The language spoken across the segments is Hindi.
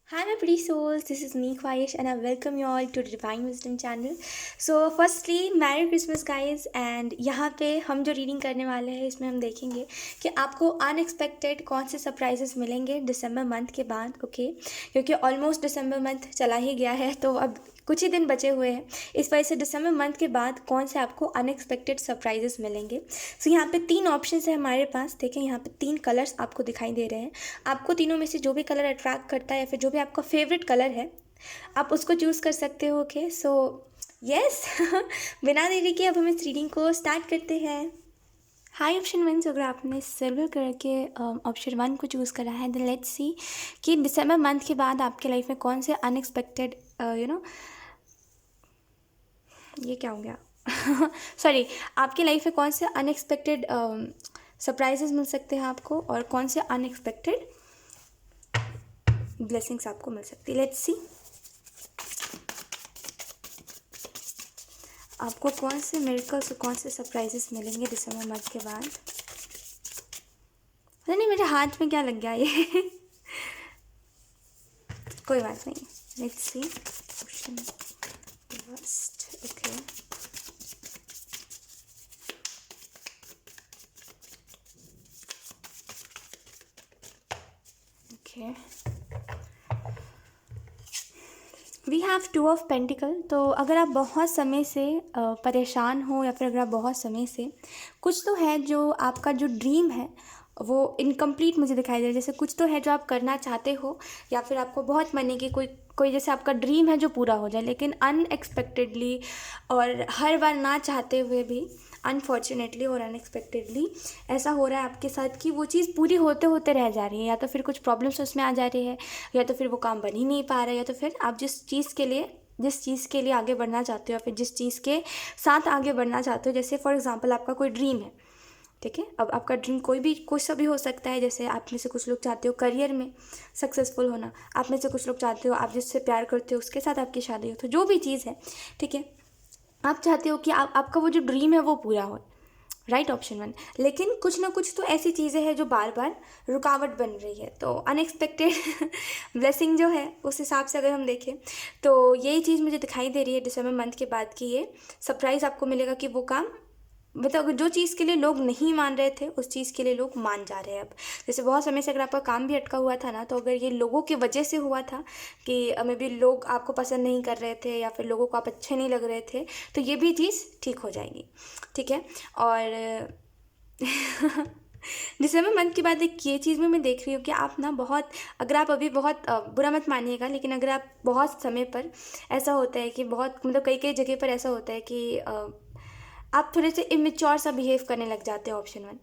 Hi my pretty souls, this is me Khwahish and I welcome you all to the Divine Wisdom channel. So firstly, Merry Christmas guys and यहाँ पे हम जो रीडिंग करने वाले हैं इसमें हम देखेंगे कि आपको अनएक्सपेक्टेड कौन से सरप्राइजेस मिलेंगे दिसंबर मंथ के बाद, ओके। क्योंकि ऑलमोस्ट दिसंबर मंथ चला ही गया है तो अब कुछ ही दिन बचे हुए हैं। इस वजह से दिसंबर मंथ के बाद कौन से आपको अनएक्सपेक्टेड सरप्राइजेस मिलेंगे। सो यहाँ पे 3 ऑप्शंस है हमारे पास। देखें यहाँ पे 3 कलर्स आपको दिखाई दे रहे हैं। आपको तीनों में से जो भी कलर अट्रैक्ट करता है या फिर जो भी आपका फेवरेट कलर है आप उसको चूज़ कर सकते हो, ओके। सो यस बिना देरी के अब हम इस रीडिंग को स्टार्ट करते हैं। हाई ऑप्शन वन, अगर आपने सिल्वर कलर के ऑप्शन वन को चूज़ करा है देन लेट्स सी कि दिसंबर मंथ के बाद आपके लाइफ में कौन से अनएक्सपेक्टेड ये क्या हो गया सॉरी आपकी लाइफ में कौन से अनएक्सपेक्टेड सरप्राइजेस मिल सकते हैं आपको और कौन से अनएक्सपेक्टेड ब्लेसिंग्स आपको मिल सकती है। लेट्स सी आपको कौन से मिरेकल्स और कौन से सरप्राइजेस मिलेंगे दिसंबर मंथ के बाद। पता नहीं मेरे हाथ में क्या लग गया ये कोई बात नहीं। Let's see option first, okay. Okay we have 2 of pentacle. तो अगर आप बहुत समय से परेशान हो या फिर अगर आप बहुत समय से कुछ तो है जो आपका जो ड्रीम है वो इनकम्प्लीट मुझे दिखाई दे रहा है। जैसे कुछ तो है जो आप करना चाहते हो या फिर आपको बहुत मन है कि कोई कोई जैसे आपका ड्रीम है जो पूरा हो जाए, लेकिन अनएक्सपेक्टेडली और हर बार ना चाहते हुए भी अनफॉर्चुनेटली और अनएक्सपेक्टेडली ऐसा हो रहा है आपके साथ कि वो चीज़ पूरी होते होते रह जा रही है, या तो फिर कुछ प्रॉब्लम्स उसमें आ जा रही है, या तो फिर वो काम बन ही नहीं पा रहा है, या तो फिर आप जिस चीज़ के लिए आगे बढ़ना चाहते हो या फिर जिस चीज़ के साथ आगे बढ़ना चाहते हो। जैसे फॉर एग्जांपल आपका कोई ड्रीम है, ठीक है। अब आपका ड्रीम कुछ सा भी हो सकता है। जैसे आप में से कुछ लोग चाहते हो करियर में सक्सेसफुल होना, आप में से कुछ लोग चाहते हो आप जिससे प्यार करते हो उसके साथ आपकी शादी हो, तो जो भी चीज़ है, ठीक है, आप चाहते हो कि आपका वो जो ड्रीम है वो पूरा हो, राइट ऑप्शन वन। लेकिन कुछ ना कुछ तो ऐसी चीज़ें हैं जो बार बार रुकावट बन रही है। तो अनएक्सपेक्टेड ब्लेसिंग जो है उस हिसाब से अगर हम देखें तो यही चीज़ मुझे दिखाई दे रही है दिसंबर मंथ के बाद कि ये सरप्राइज़ आपको मिलेगा कि वो काम, मतलब अगर जो चीज़ के लिए लोग नहीं मान रहे थे उस चीज़ के लिए लोग मान जा रहे हैं अब। जैसे बहुत समय से अगर आपका काम भी अटका हुआ था ना, तो अगर ये लोगों की वजह से हुआ था कि मे बी लोग आपको पसंद नहीं कर रहे थे या फिर लोगों को आप अच्छे नहीं लग रहे थे, तो ये भी चीज़ ठीक हो जाएगी, ठीक है। और दिसंबर मंथ के बाद एक ये चीज़ में मैं देख रही हूँ कि आप ना बहुत, अगर आप अभी बहुत बुरा मत मानिएगा, लेकिन अगर आप बहुत समय पर ऐसा होता है कि बहुत मतलब कई कई जगह पर ऐसा होता है कि आप थोड़े से इमेच्योर सा बिहेव करने लग जाते हैं, ऑप्शन वन,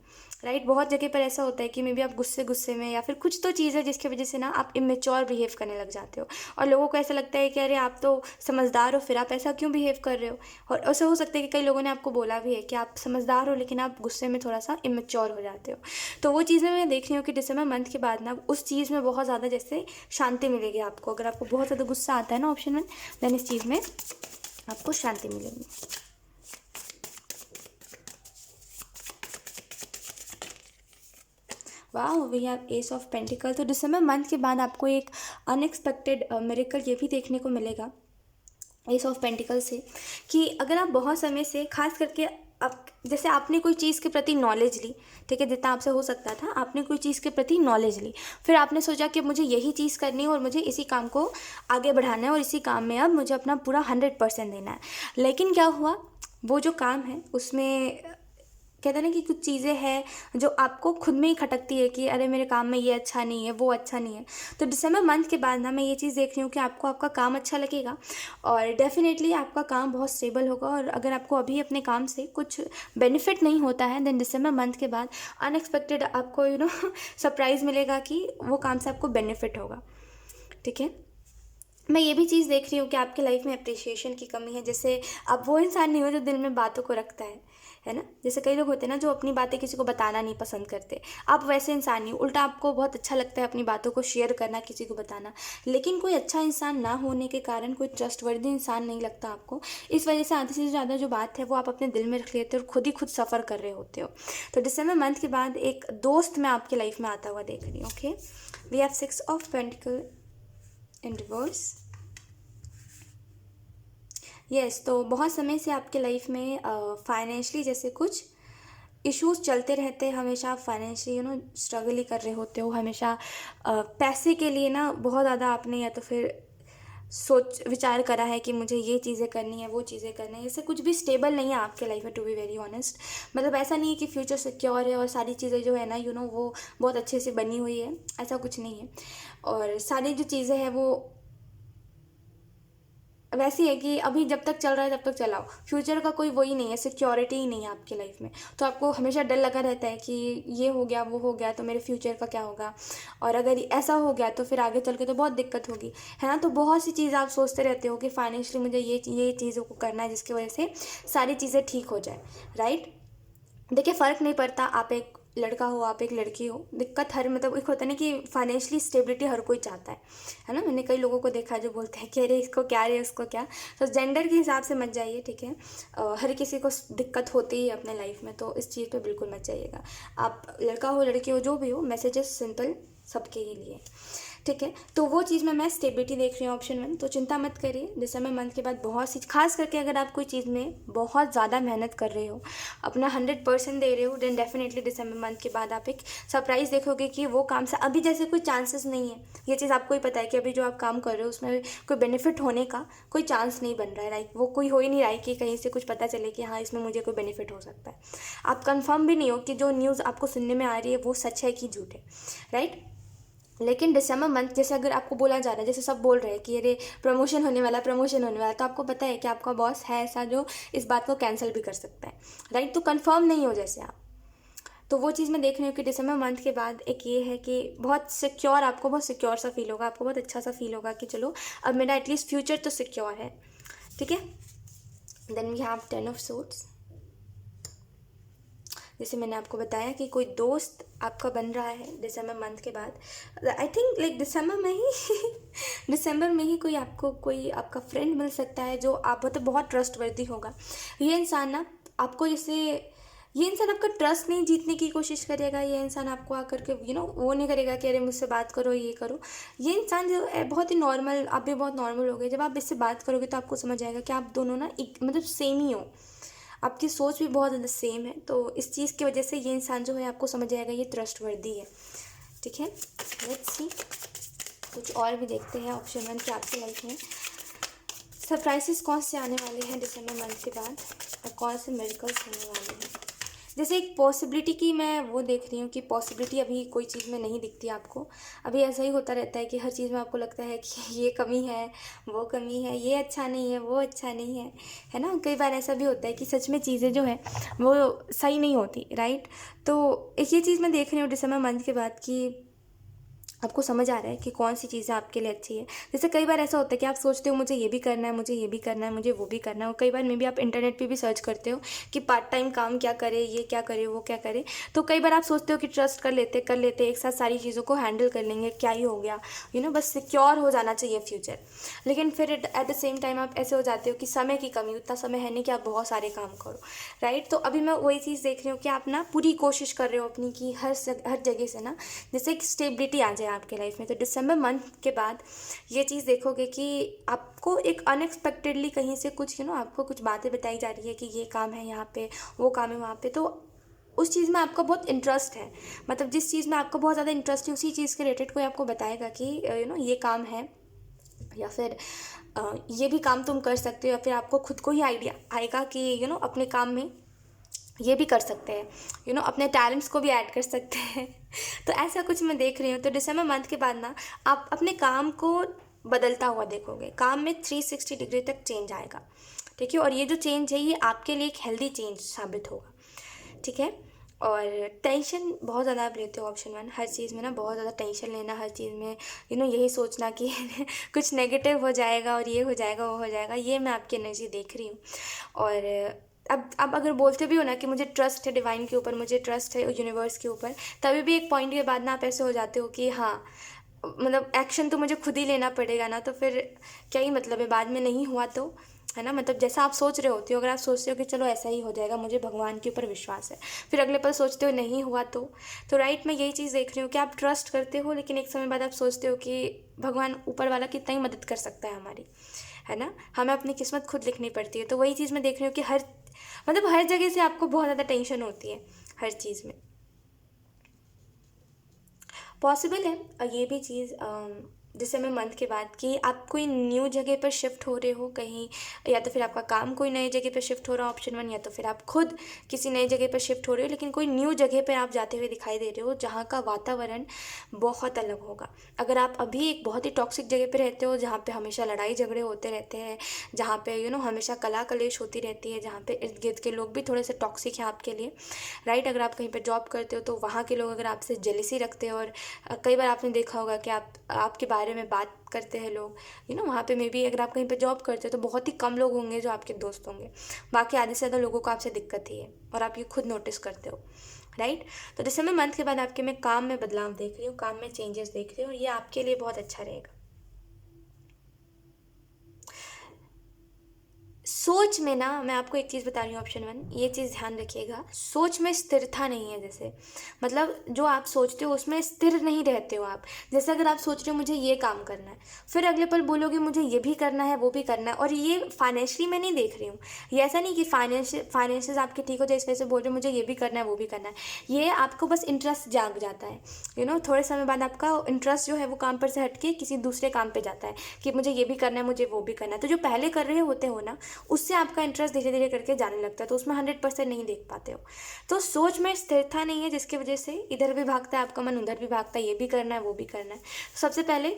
राइट। बहुत जगह पर ऐसा होता है कि मे बी आप गुस्से गुस्से में या फिर कुछ तो चीज़ है जिसकी वजह से ना आप इमेच्योर बिहेव करने लग जाते हो और लोगों को ऐसा लगता है कि अरे आप तो समझदार हो फिर आप ऐसा क्यों बिहेव कर रहे हो। और ऐसा हो सकता है कि कई लोगों ने आपको बोला भी है कि आप समझदार हो लेकिन आप गुस्से में थोड़ा सा इमेच्योर हो जाते हो। तो वो चीज़ें मैं देख रही हूँ कि दिसंबर मंथ के बाद ना उस चीज़ में बहुत ज़्यादा जैसे शांति मिलेगी आपको। अगर आपको बहुत ज़्यादा गुस्सा आता है ना, ऑप्शन वन, देन इस चीज़ में आपको शांति मिलेगी। वाह, we have ace of pentacle. तो दिसंबर मंथ के बाद आपको एक अनएक्सपेक्टेड मिरेकल ये भी देखने को मिलेगा एस ऑफ पेंटिकल से कि अगर आप बहुत समय से खास करके आप जैसे आपने कोई चीज़ के प्रति नॉलेज ली, ठीक है, जितना आपसे हो सकता था आपने कोई चीज़ के प्रति नॉलेज ली, फिर आपने सोचा कि मुझे यही चीज़ करनी है और मुझे इसी काम को आगे बढ़ाना है और इसी काम में अब मुझे अपना पूरा 100% देना है। लेकिन क्या हुआ, वो जो काम है उसमें कहते हैं ना कि कुछ चीज़ें हैं जो आपको खुद में ही खटकती है कि अरे मेरे काम में ये अच्छा नहीं है, वो अच्छा नहीं है। तो दिसंबर मंथ के बाद ना मैं ये चीज़ देख रही हूँ कि आपको आपका काम अच्छा लगेगा और डेफिनेटली आपका काम बहुत स्टेबल होगा। और अगर आपको अभी अपने काम से कुछ बेनिफिट नहीं होता है देन दिसंबर मंथ के बाद अनएक्सपेक्टेड आपको सरप्राइज़ मिलेगा कि वो काम से आपको बेनिफिट होगा, ठीक है। मैं ये भी चीज़ देख रही हूँ कि आपके लाइफ में अप्रिसिएशन की कमी है। जैसे आप वो इंसान नहीं हो जो दिल में बातों को रखता है ना। जैसे कई लोग होते हैं ना जो अपनी बातें किसी को बताना नहीं पसंद करते, आप वैसे इंसान नहीं। उल्टा आपको बहुत अच्छा लगता है अपनी बातों को शेयर करना, किसी को बताना। लेकिन कोई अच्छा इंसान ना होने के कारण कोई ट्रस्टवर्दी इंसान नहीं लगता आपको। इस वजह से आधे से ज़्यादा जो बात है वो आप अपने दिल में रख लेते हो और खुद ही खुद सफ़र कर रहे होते हो। तो दिसंबर मंथ के बाद एक दोस्त मैं आपकी लाइफ में आता हुआ देख रही हूँ, okay. We have 6 of pentacle in reverse. Yes, तो बहुत समय से आपके लाइफ में फाइनेंशियली जैसे कुछ इश्यूज चलते रहते हैं। हमेशा आप फाइनेंशियली स्ट्रगल ही कर रहे होते हो हमेशा। पैसे के लिए ना बहुत ज़्यादा आपने या तो फिर सोच विचार करा है कि मुझे ये चीज़ें करनी है, वो चीज़ें करनी है। ऐसे कुछ भी स्टेबल नहीं है आपके लाइफ में, टू बी वेरी ऑनेस्ट। मतलब ऐसा नहीं है कि फ्यूचर सिक्योर है और सारी चीज़ें जो है ना वो बहुत अच्छे से बनी हुई है, ऐसा कुछ नहीं है। और सारी जो चीज़ें हैं वो वैसी है कि अभी जब तक चल रहा है तब तक चलाओ। फ्यूचर का कोई वही नहीं है, सिक्योरिटी ही नहीं है आपकी लाइफ में। तो आपको हमेशा डर लगा रहता है कि ये हो गया, वो हो गया, तो मेरे फ्यूचर का क्या होगा, और अगर ऐसा हो गया तो फिर आगे चल के तो बहुत दिक्कत होगी, है ना। तो बहुत सी चीज़ आप सोचते रहते हो कि फाइनेंशियली मुझे ये चीज़ों को करना है जिसकी वजह से सारी चीज़ें ठीक हो जाए, राइट। देखिए, फ़र्क नहीं पड़ता आप एक लड़का हो आप एक लड़की हो। दिक्कत हर मतलब एक होता है ना कि फाइनेंशियली स्टेबिलिटी हर कोई चाहता है ना। मैंने कई लोगों को देखा है जो बोलते हैं कि अरे इसको क्या, अरे उसको क्या। तो जेंडर के हिसाब से मत जाइए, ठीक है। हर किसी को दिक्कत होती है अपने लाइफ में, तो इस चीज़ पे बिल्कुल मत जाइएगा। आप लड़का हो लड़की हो जो भी हो, मैसेजेस सिंपल सबके ही लिए, ठीक है। तो वो चीज़ में मैं स्टेबिलिटी देख रही हूँ, ऑप्शन 1। तो चिंता मत करिए, दिसंबर मंथ के बाद बहुत सी, खास करके अगर आप कोई चीज़ में बहुत ज़्यादा मेहनत कर रहे हो, अपना 100% दे रहे हो, देन डेफिनेटली दिसंबर मंथ के बाद आप एक सरप्राइज़ देखोगे कि वो काम से अभी जैसे कोई चांसेस नहीं है। ये चीज़ आपको ही पता है कि अभी जो आप काम कर रहे हो उसमें कोई बेनिफिट होने का कोई चांस नहीं बन रहा है, राइट। वो कोई हो ही नहीं रहा है कि कहीं से कुछ पता चले कि हाँ इसमें मुझे कोई बेनिफिट हो सकता है। आप कंफर्म भी नहीं हो कि जो न्यूज़ आपको सुनने में आ रही है वो सच है कि झूठ है, राइट। लेकिन दिसंबर मंथ जैसे अगर आपको बोला जा रहा है, जैसे सब बोल रहे हैं कि अरे प्रमोशन होने वाला, प्रमोशन होने वाला, तो आपको पता है कि आपका बॉस है ऐसा जो इस बात को कैंसिल भी कर सकता है, राइट। तो कंफर्म नहीं हो जैसे आप, तो वो चीज़ मैं देख रही हूँ कि दिसंबर मंथ के बाद एक ये है कि बहुत सिक्योर, आपको बहुत सिक्योर सा फील होगा, आपको बहुत अच्छा सा फील होगा कि चलो अब मेरा एटलीस्ट फ्यूचर तो सिक्योर है, ठीक है। Then we have 10 of suits. जैसे मैंने आपको बताया कि कोई दोस्त आपका बन रहा है दिसंबर मंथ के बाद। आई थिंक लाइक दिसंबर में ही दिसंबर में ही कोई आपका फ्रेंड मिल सकता है जो आप मतलब बहुत ट्रस्टवर्दी होगा। ये इंसान ना आपको जैसे, ये इंसान आपका ट्रस्ट नहीं जीतने की कोशिश करेगा। ये इंसान आपको आकर के वो नहीं करेगा कि अरे मुझसे बात करो, ये करो। ये इंसान जो है बहुत ही नॉर्मल, आप भी बहुत नॉर्मल हो गए। जब आप इससे बात करोगे तो आपको समझ आएगा कि आप दोनों ना मतलब सेम ही हो, आपकी सोच भी बहुत ज़्यादा सेम है। तो इस चीज़ की वजह से ये इंसान जो है आपको समझ आएगा ये ट्रस्टवर्दी है, ठीक है। लेट्स सी, कुछ और भी देखते हैं ऑप्शन 1 की आपकी लाइफ में सरप्राइजेस कौन से आने वाले हैं दिसंबर मंथ के बाद, और कौन से मिरेकल्स होने वाले हैं। जैसे एक पॉसिबिलिटी की मैं वो देख रही हूँ कि पॉसिबिलिटी अभी कोई चीज़ में नहीं दिखती आपको। अभी ऐसा ही होता रहता है कि हर चीज़ में आपको लगता है कि ये कमी है, वो कमी है, ये अच्छा नहीं है, वो अच्छा नहीं है ना। कई बार ऐसा भी होता है कि सच में चीज़ें जो है वो सही नहीं होती, राइट। तो एक ये चीज़ मैं देख रही हूँ दिसंबर मंथ के बाद कि आपको समझ आ रहा है कि कौन सी चीज़ें आपके लिए अच्छी है। जैसे कई बार ऐसा होता है कि आप सोचते हो मुझे ये भी करना है, मुझे ये भी करना है, मुझे वो भी करना है। और कई बार मे भी आप इंटरनेट पे भी सर्च करते हो कि पार्ट टाइम काम क्या करे, ये क्या करे, वो क्या करे। तो कई बार आप सोचते हो कि ट्रस्ट कर लेते एक साथ सारी चीज़ों को हैंडल कर लेंगे, क्या ही हो गया, बस सिक्योर हो जाना चाहिए फ्यूचर। लेकिन फिर एट द सेम टाइम आप ऐसे हो जाते हो कि समय की कमी, उतना समय है नहीं कि आप बहुत सारे काम करो, राइट। तो अभी मैं वही चीज़ देख रही हूँ कि आप ना पूरी कोशिश कर रहे हो अपनी कि हर जगह से ना जैसे एक स्टेबिलिटी आ जाए आपके लाइफ में। तो दिसंबर मंथ के बाद ये चीज़ देखोगे कि आपको एक अनएक्सपेक्टेडली कहीं से कुछ आपको कुछ बातें बताई जा रही है कि ये काम है यहाँ पे, वो काम है वहाँ पे। तो उस चीज़ में आपका बहुत इंटरेस्ट है, मतलब जिस चीज़ में आपको बहुत ज़्यादा इंटरेस्ट है उसी चीज़ के रिलेटेड कोई आपको बताएगा कि ये काम है, या फिर ये भी काम तुम कर सकते हो, या फिर आपको खुद को ही आइडिया आएगा कि अपने काम में ये भी कर सकते हैं, अपने टैलेंट्स को भी ऐड कर सकते हैं। तो ऐसा कुछ मैं देख रही हूँ। तो दिसंबर मंथ के बाद ना आप अपने काम को बदलता हुआ देखोगे, काम में 360 डिग्री तक चेंज आएगा, ठीक है। और ये जो चेंज है ये आपके लिए एक हेल्दी चेंज साबित होगा, ठीक है। और टेंशन बहुत ज़्यादा आप लेते हो, ऑप्शन 1, हर चीज़ में ना बहुत ज़्यादा टेंशन लेना, हर चीज़ में यही सोचना कि कुछ नेगेटिव हो जाएगा और ये हो जाएगा, वो हो जाएगा। ये मैं आपकी एनर्जी देख रही हूँ। और अब अगर बोलते भी हो ना कि मुझे ट्रस्ट है डिवाइन के ऊपर, मुझे ट्रस्ट है यूनिवर्स के ऊपर, तभी भी एक पॉइंट के बाद ना आप ऐसे हो जाते हो कि हाँ मतलब एक्शन तो मुझे खुद ही लेना पड़ेगा ना, तो फिर क्या ही मतलब है, बाद में नहीं हुआ तो है ना। मतलब जैसा आप सोच रहे होते हो, अगर आप सोचते हो कि चलो ऐसा ही हो जाएगा, मुझे भगवान के ऊपर विश्वास है, फिर अगले पल सोचते हो नहीं हुआ तो राइट, मैं यही चीज़ देख रही हूँ कि आप ट्रस्ट करते हो, लेकिन एक समय बाद आप सोचते हो कि भगवान ऊपर वाला कितना ही मदद कर सकता है हमारी, है ना। हमें अपनी किस्मत खुद लिखनी पड़ती है। तो वही चीज़ मैं देख रही हूँ कि हर जगह से आपको बहुत ज़्यादा टेंशन होती है, हर चीज़ में। पॉसिबल है ये भी चीज़, दिसंबर मंथ के बाद कि आप कोई न्यू जगह पर शिफ्ट हो रहे हो कहीं, या तो फिर आपका काम कोई नई जगह पर शिफ्ट हो रहा है, ऑप्शन 1, या तो फिर आप खुद किसी नई जगह पर शिफ्ट हो रहे हो, लेकिन कोई न्यू जगह पर आप जाते हुए दिखाई दे रहे हो जहाँ का वातावरण बहुत अलग होगा। अगर आप अभी एक बहुत ही टॉक्सिक जगह पर रहते हो, जहाँ पे हमेशा लड़ाई झगड़े होते रहते हैं, जहाँ पे हमेशा कला कलेश होती रहती है, जहाँ पे इर्द गिर्द के लोग भी थोड़े से टॉक्सिक हैं आपके लिए, राइट। अगर आप कहीं पर जॉब करते हो तो वहाँ के लोग अगर आपसे जेलिसी रखते हैं, और कई बार आपने देखा होगा कि आपके बारे में बात करते हैं लोग, वहाँ पे मे बी अगर आप कहीं पे जॉब करते हो तो बहुत ही कम लोग होंगे जो आपके दोस्त होंगे, बाकी आधे से ज़्यादा लोगों को आपसे दिक्कत ही है, और आप ये खुद नोटिस करते हो, राइट। तो दिसंबर मंथ के बाद आपके मैं काम में बदलाव देख रही हूँ, काम में चेंजेस देख रही हूँ, और ये आपके लिए बहुत अच्छा रहेगा। सोच में ना, मैं आपको एक चीज़ बता रही हूँ, ऑप्शन 1, ये चीज़ ध्यान रखिएगा, सोच में स्थिरता नहीं है। जैसे मतलब जो आप सोचते हो उसमें स्थिर नहीं रहते हो आप। जैसे अगर आप सोच रहे हो मुझे ये काम करना है, फिर अगले पल बोलोगे मुझे ये भी करना है, वो भी करना है, और ये फाइनेंशियली मैं नहीं देख रही हूँ, ये ऐसा नहीं कि फाइनेंशियस आपके ठीक हो जाए इस वजह से बोल रहे हो मुझे ये भी करना है वो भी करना है, ये आपको बस इंटरेस्ट जाग जाता है, थोड़े समय बाद आपका इंटरेस्ट जो है वो काम पर से हट के किसी दूसरे काम पे जाता है कि मुझे ये भी करना है, मुझे वो भी करना है। तो जो पहले कर रहे होते हो ना, उससे आपका इंटरेस्ट धीरे धीरे करके जाने लगता है, तो उसमें 100% नहीं देख पाते हो। तो सोच में स्थिरता नहीं है, जिसकी वजह से इधर भी भागता है आपका मन, उधर भी भागता है, ये भी करना है वो भी करना है। तो सबसे पहले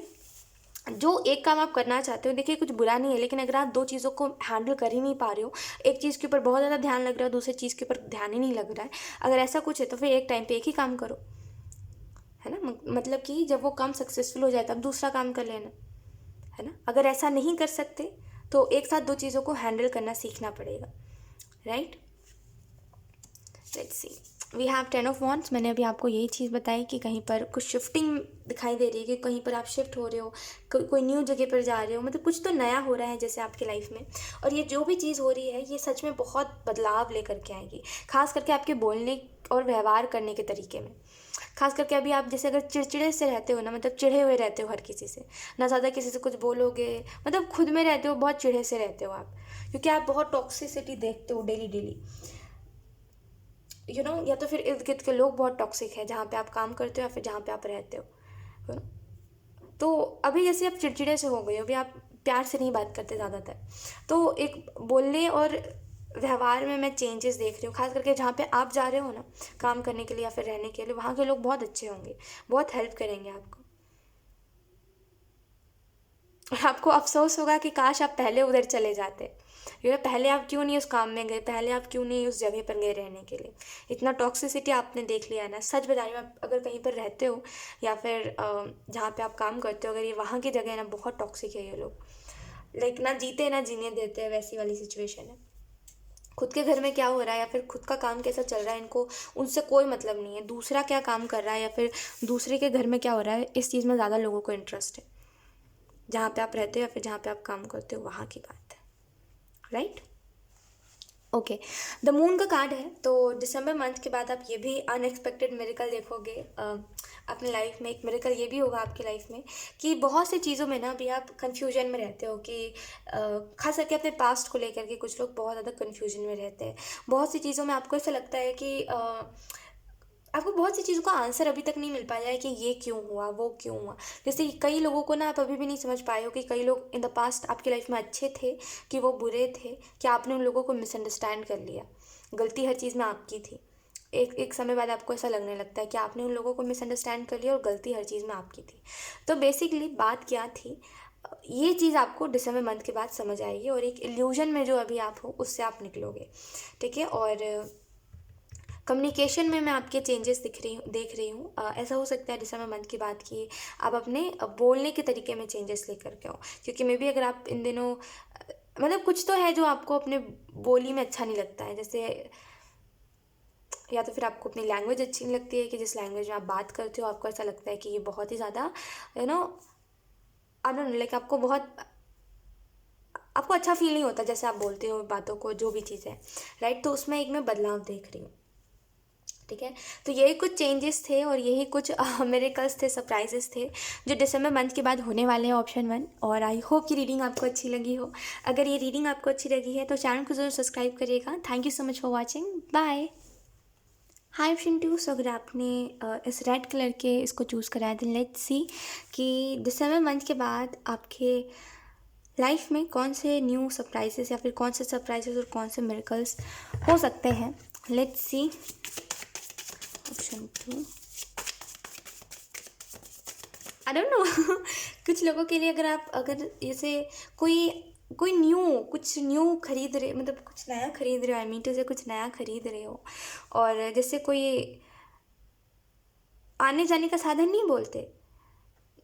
जो एक काम आप करना चाहते हो, देखिए कुछ बुरा नहीं है, लेकिन अगर आप दो चीज़ों को हैंडल कर ही नहीं पा रहे हो, एक चीज़ के ऊपर बहुत ज़्यादा ध्यान लग रहा है, दूसरी चीज़ के ऊपर ध्यान ही नहीं लग रहा है, अगर ऐसा कुछ है तो फिर एक टाइम पे एक ही काम करो, है ना। मतलब कि जब वो काम सक्सेसफुल हो जाए तब दूसरा काम कर लेना, है ना। अगर ऐसा नहीं कर सकते तो एक साथ दो चीज़ों को हैंडल करना सीखना पड़ेगा, right. Let's see, we have 10 of wands. मैंने अभी आपको यही चीज़ बताई कि कहीं पर कुछ शिफ्टिंग दिखाई दे रही है, कि कहीं पर आप शिफ्ट हो रहे हो, कोई न्यू जगह पर जा रहे हो, मतलब कुछ तो नया हो रहा है जैसे आपकी लाइफ में। और ये जो भी चीज़ हो रही है ये सच में बहुत बदलाव लेकर के आएगी, खास करके आपके बोलने और व्यवहार करने के तरीके में। खास करके अभी आप जैसे अगर चिड़चिड़े से रहते हो ना, मतलब चिढ़े हुए रहते हो हर किसी से, ना ज़्यादा किसी से कुछ बोलोगे, मतलब खुद में रहते हो, बहुत चिढ़े से रहते हो आप, क्योंकि आप बहुत टॉक्सिसिटी देखते हो डेली डेली, या तो फिर इर्द गिर्द के लोग बहुत टॉक्सिक है जहाँ पे आप काम करते हो या फिर जहाँ पे आप रहते हो, you know? तो अभी जैसे आप चिड़चिड़े से हो गए हो, अभी आप प्यार से नहीं बात करते ज़्यादातर, तो एक बोलने और व्यवहार में मैं चेंजेस देख रही हूँ, खास करके जहाँ पे आप जा रहे हो ना काम करने के लिए या फिर रहने के लिए, वहाँ के लोग बहुत अच्छे होंगे, बहुत हेल्प करेंगे आपको, और आपको अफसोस होगा कि काश आप पहले उधर चले जाते, पहले आप क्यों नहीं उस काम में गए, पहले आप क्यों नहीं उस जगह पर गए रहने के लिए। इतना टॉक्सिसिटी आपने देख लिया है ना, सच बता रही हूँ, आप अगर कहीं पर रहते हो या फिर जहाँ पे आप काम करते हो, अगर ये वहाँ की जगह है ना, बहुत टॉक्सिक है ये लोग, लाइक ना जीते ना जीने देते हैं, वैसी वाली सिचुएशन है। खुद के घर में क्या हो रहा है या फिर खुद का काम कैसा चल रहा है, इनको उनसे कोई मतलब नहीं है, दूसरा क्या काम कर रहा है या फिर दूसरे के घर में क्या हो रहा है, इस चीज़ में ज़्यादा लोगों को इंटरेस्ट है, जहाँ पे आप रहते हो या फिर जहाँ पे आप काम करते हो वहाँ की बात है, राइट। ओके, द मून का कार्ड है, तो दिसंबर मंथ के बाद आप ये भी अनएक्सपेक्टेड मिरेकल देखोगे अपनी लाइफ में। एक मिरेकल ये भी होगा आपकी लाइफ में कि बहुत सी चीज़ों में ना अभी आप कन्फ्यूजन में रहते हो, कि खास करके अपने पास्ट को लेकर के कुछ लोग बहुत ज़्यादा कन्फ्यूजन में रहते हैं। बहुत सी चीज़ों में आपको ऐसा लगता है कि आपको बहुत सी चीज़ों का आंसर अभी तक नहीं मिल पाया है कि ये क्यों हुआ, वो क्यों हुआ। जैसे कि कई लोगों को ना आप अभी भी नहीं समझ पाए हो कि कई लोग इन द पास्ट आपकी लाइफ में अच्छे थे कि वो बुरे थे, कि आपने उन लोगों को मिसअंडरस्टैंड कर लिया, गलती हर चीज़ में आपकी थी। एक एक समय बाद आपको ऐसा लगने लगता है कि आपने उन लोगों को मिसअंडरस्टैंड कर लिया और गलती हर चीज़ में आपकी थी। तो बेसिकली बात क्या थी, ये चीज़ आपको दिसंबर मंथ के बाद समझ आएगी, और एक इल्यूजन में जो अभी आप हो उससे आप निकलोगे, ठीक है। और कम्युनिकेशन में मैं आपके चेंजेस देख रही हूँ। ऐसा हो सकता है दिसंबर मंथ की बात की आप अपने बोलने के तरीके में चेंजेस लेकर के आओ, क्योंकि मे बी अगर आप इन दिनों मतलब कुछ तो है जो आपको अपने बोली में अच्छा नहीं लगता है, जैसे या तो फिर आपको अपनी लैंग्वेज अच्छी नहीं लगती है, कि जिस लैंग्वेज में आप बात करते हो आपको ऐसा लगता है कि ये बहुत ही ज़्यादा आई डोंट नो लाइक आपको बहुत आपको अच्छा फील नहीं होता जैसे आप बोलते हो बातों को, जो भी चीज़ है, राइट। तो उसमें एक मैं बदलाव देख रही हूँ, ठीक है। तो यही कुछ चेंजेस थे और यही कुछ मिरेकल्स थे, सरप्राइजेस थे जो दिसंबर मंथ के बाद होने वाले हैं, ऑप्शन 1। और आई होप कि रीडिंग आपको अच्छी लगी हो। अगर ये रीडिंग आपको अच्छी लगी है तो चैनल को ज़रूर सब्सक्राइब करिएगा। Thank you so much for watching, bye. Hi option 2, so अगर आपने इस रेड कलर के इसको चूज़ करा है तो लेट्स सी कि दिसंबर मंथ के बाद आपके लाइफ में कौन से न्यू सरप्राइजेस या फिर कौन से सरप्राइजेस और कौन से मिरेकल्स हो सकते हैं। Let's see option 2। I don't know कुछ लोगों के लिए अगर जैसे कोई कोई कुछ न्यू खरीद रहे, मतलब कुछ नया खरीद रहे हो, आई मीन टू से कुछ नया खरीद रहे हो, और जैसे कोई आने जाने का साधन नहीं बोलते,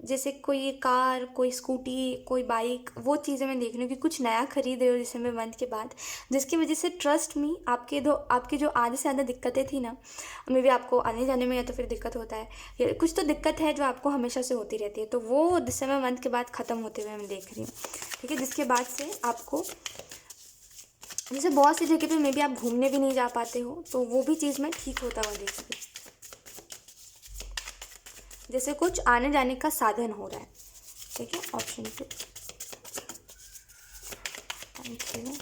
जैसे कोई कार, कोई स्कूटी, कोई बाइक, वो चीज़ें मैं देख रही हूँ कि कुछ नया खरीद रहे हो दिसंबर मंथ के बाद, जिसकी वजह से ट्रस्ट मी आपकी जो आधे से ज़्यादा दिक्कतें थी ना, मे बी आपको आने जाने में या तो फिर दिक्कत होता है या कुछ तो दिक्कत है जो आपको हमेशा से होती रहती है, तो वो दिसंबर मंथ के बाद ख़त्म होते हुए मैं देख रही हूँ, ठीक है। जिसके बाद से आपको जैसे बहुत सी जगह पे मे बी आप घूमने भी नहीं जा पाते हो, तो वो भी चीज़ मैं ठीक होता हुआ देख रही हूँ, जैसे कुछ आने जाने का साधन हो रहा है, ठीक है। Option 2, thank you.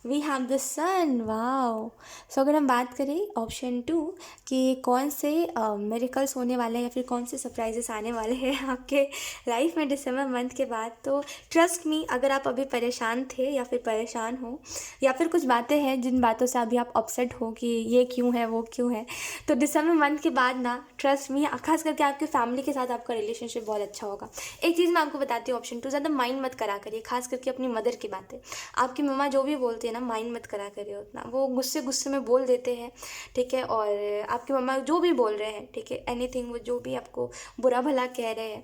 We have the sun, wow. So अगर हम बात करें ऑप्शन 2 कि कौन से मिरेकल्स होने वाले हैं या फिर कौन से सरप्राइजेस आने वाले हैं आपके लाइफ में दिसंबर मंथ के बाद, तो ट्रस्ट मी, अगर आप अभी परेशान थे या फिर परेशान हो या फिर कुछ बातें हैं जिन बातों से अभी आप अपसेट हो कि ये क्यों है वो क्यों है, तो दिसंबर मंथ के बाद ना, ट्रस्ट मी, खास करके आपके फैमिली के साथ आपका रिलेशनशिप बहुत अच्छा होगा। एक चीज़ मैं आपको बताती हूँ, ऑप्शन 2, ज़्यादा माइंड मत करा करिए, खास करके अपनी मदर की बातें। आपकी मम्मा जो भी बोलती है ना, माइंड मत करा करिए उतना, वो गुस्से गुस्से में बोल देते हैं, ठीक है। और आपकी मम्मा जो भी बोल रहे हैं, ठीक है, एनीथिंग, वो जो भी आपको बुरा भला कह रहे हैं,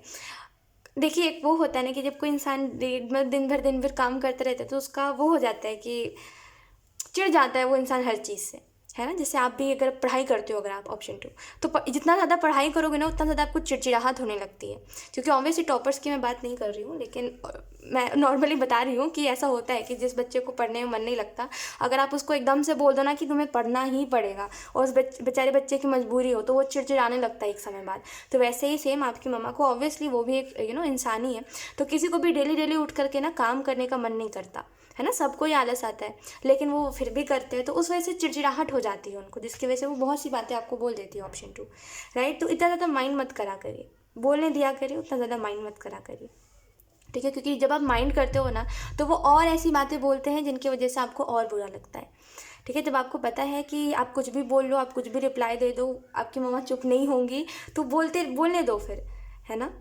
देखिए एक वो होता है ना कि जब कोई इंसान दिन भर काम करते रहता है तो उसका वो हो जाता है कि चिढ़ जाता है वो इंसान हर चीज़ से, है ना। जैसे आप भी अगर पढ़ाई करते हो, अगर आप ऑप्शन 2, तो जितना ज़्यादा पढ़ाई करोगे ना उतना ज़्यादा आपको चिड़चिड़ाहट होने लगती है, क्योंकि ऑब्वियसली टॉपर्स की मैं बात नहीं कर रही हूँ, लेकिन मैं नॉर्मली बता रही हूँ कि ऐसा होता है कि जिस बच्चे को पढ़ने में मन नहीं लगता, अगर आप उसको एकदम से बोल दो ना कि तुम्हें पढ़ना ही पड़ेगा और उस बेचारे बच्चे की मजबूरी हो, तो वो चिड़चिड़ाने लगता है एक समय बाद। तो वैसे ही सेम आपकी मम्मा को, ऑब्वियसली वो भी एक इंसान ही है, तो किसी को भी डेली उठ करके ना काम करने का मन नहीं करता, है ना, सबको ही आलस आता है, लेकिन वो फिर भी करते हैं, तो उस वजह से चिड़चिड़ाहट हो जाती है उनको, जिसकी वजह से वो बहुत सी बातें आपको बोल देती है, ऑप्शन 2, राइट। तो इतना ज़्यादा माइंड मत करा करिए, बोलने दिया करिए, उतना ज़्यादा माइंड मत करा करिए, ठीक है। क्योंकि जब आप माइंड करते हो ना, तो वो और ऐसी बातें बोलते हैं जिनकी वजह से आपको और बुरा लगता है, ठीक है। जब आपको पता है कि आप कुछ भी बोल लो, आप कुछ भी रिप्लाई दे दो, आपकी मम्मा चुप नहीं होंगी, तो बोलने दो फिर, है ना,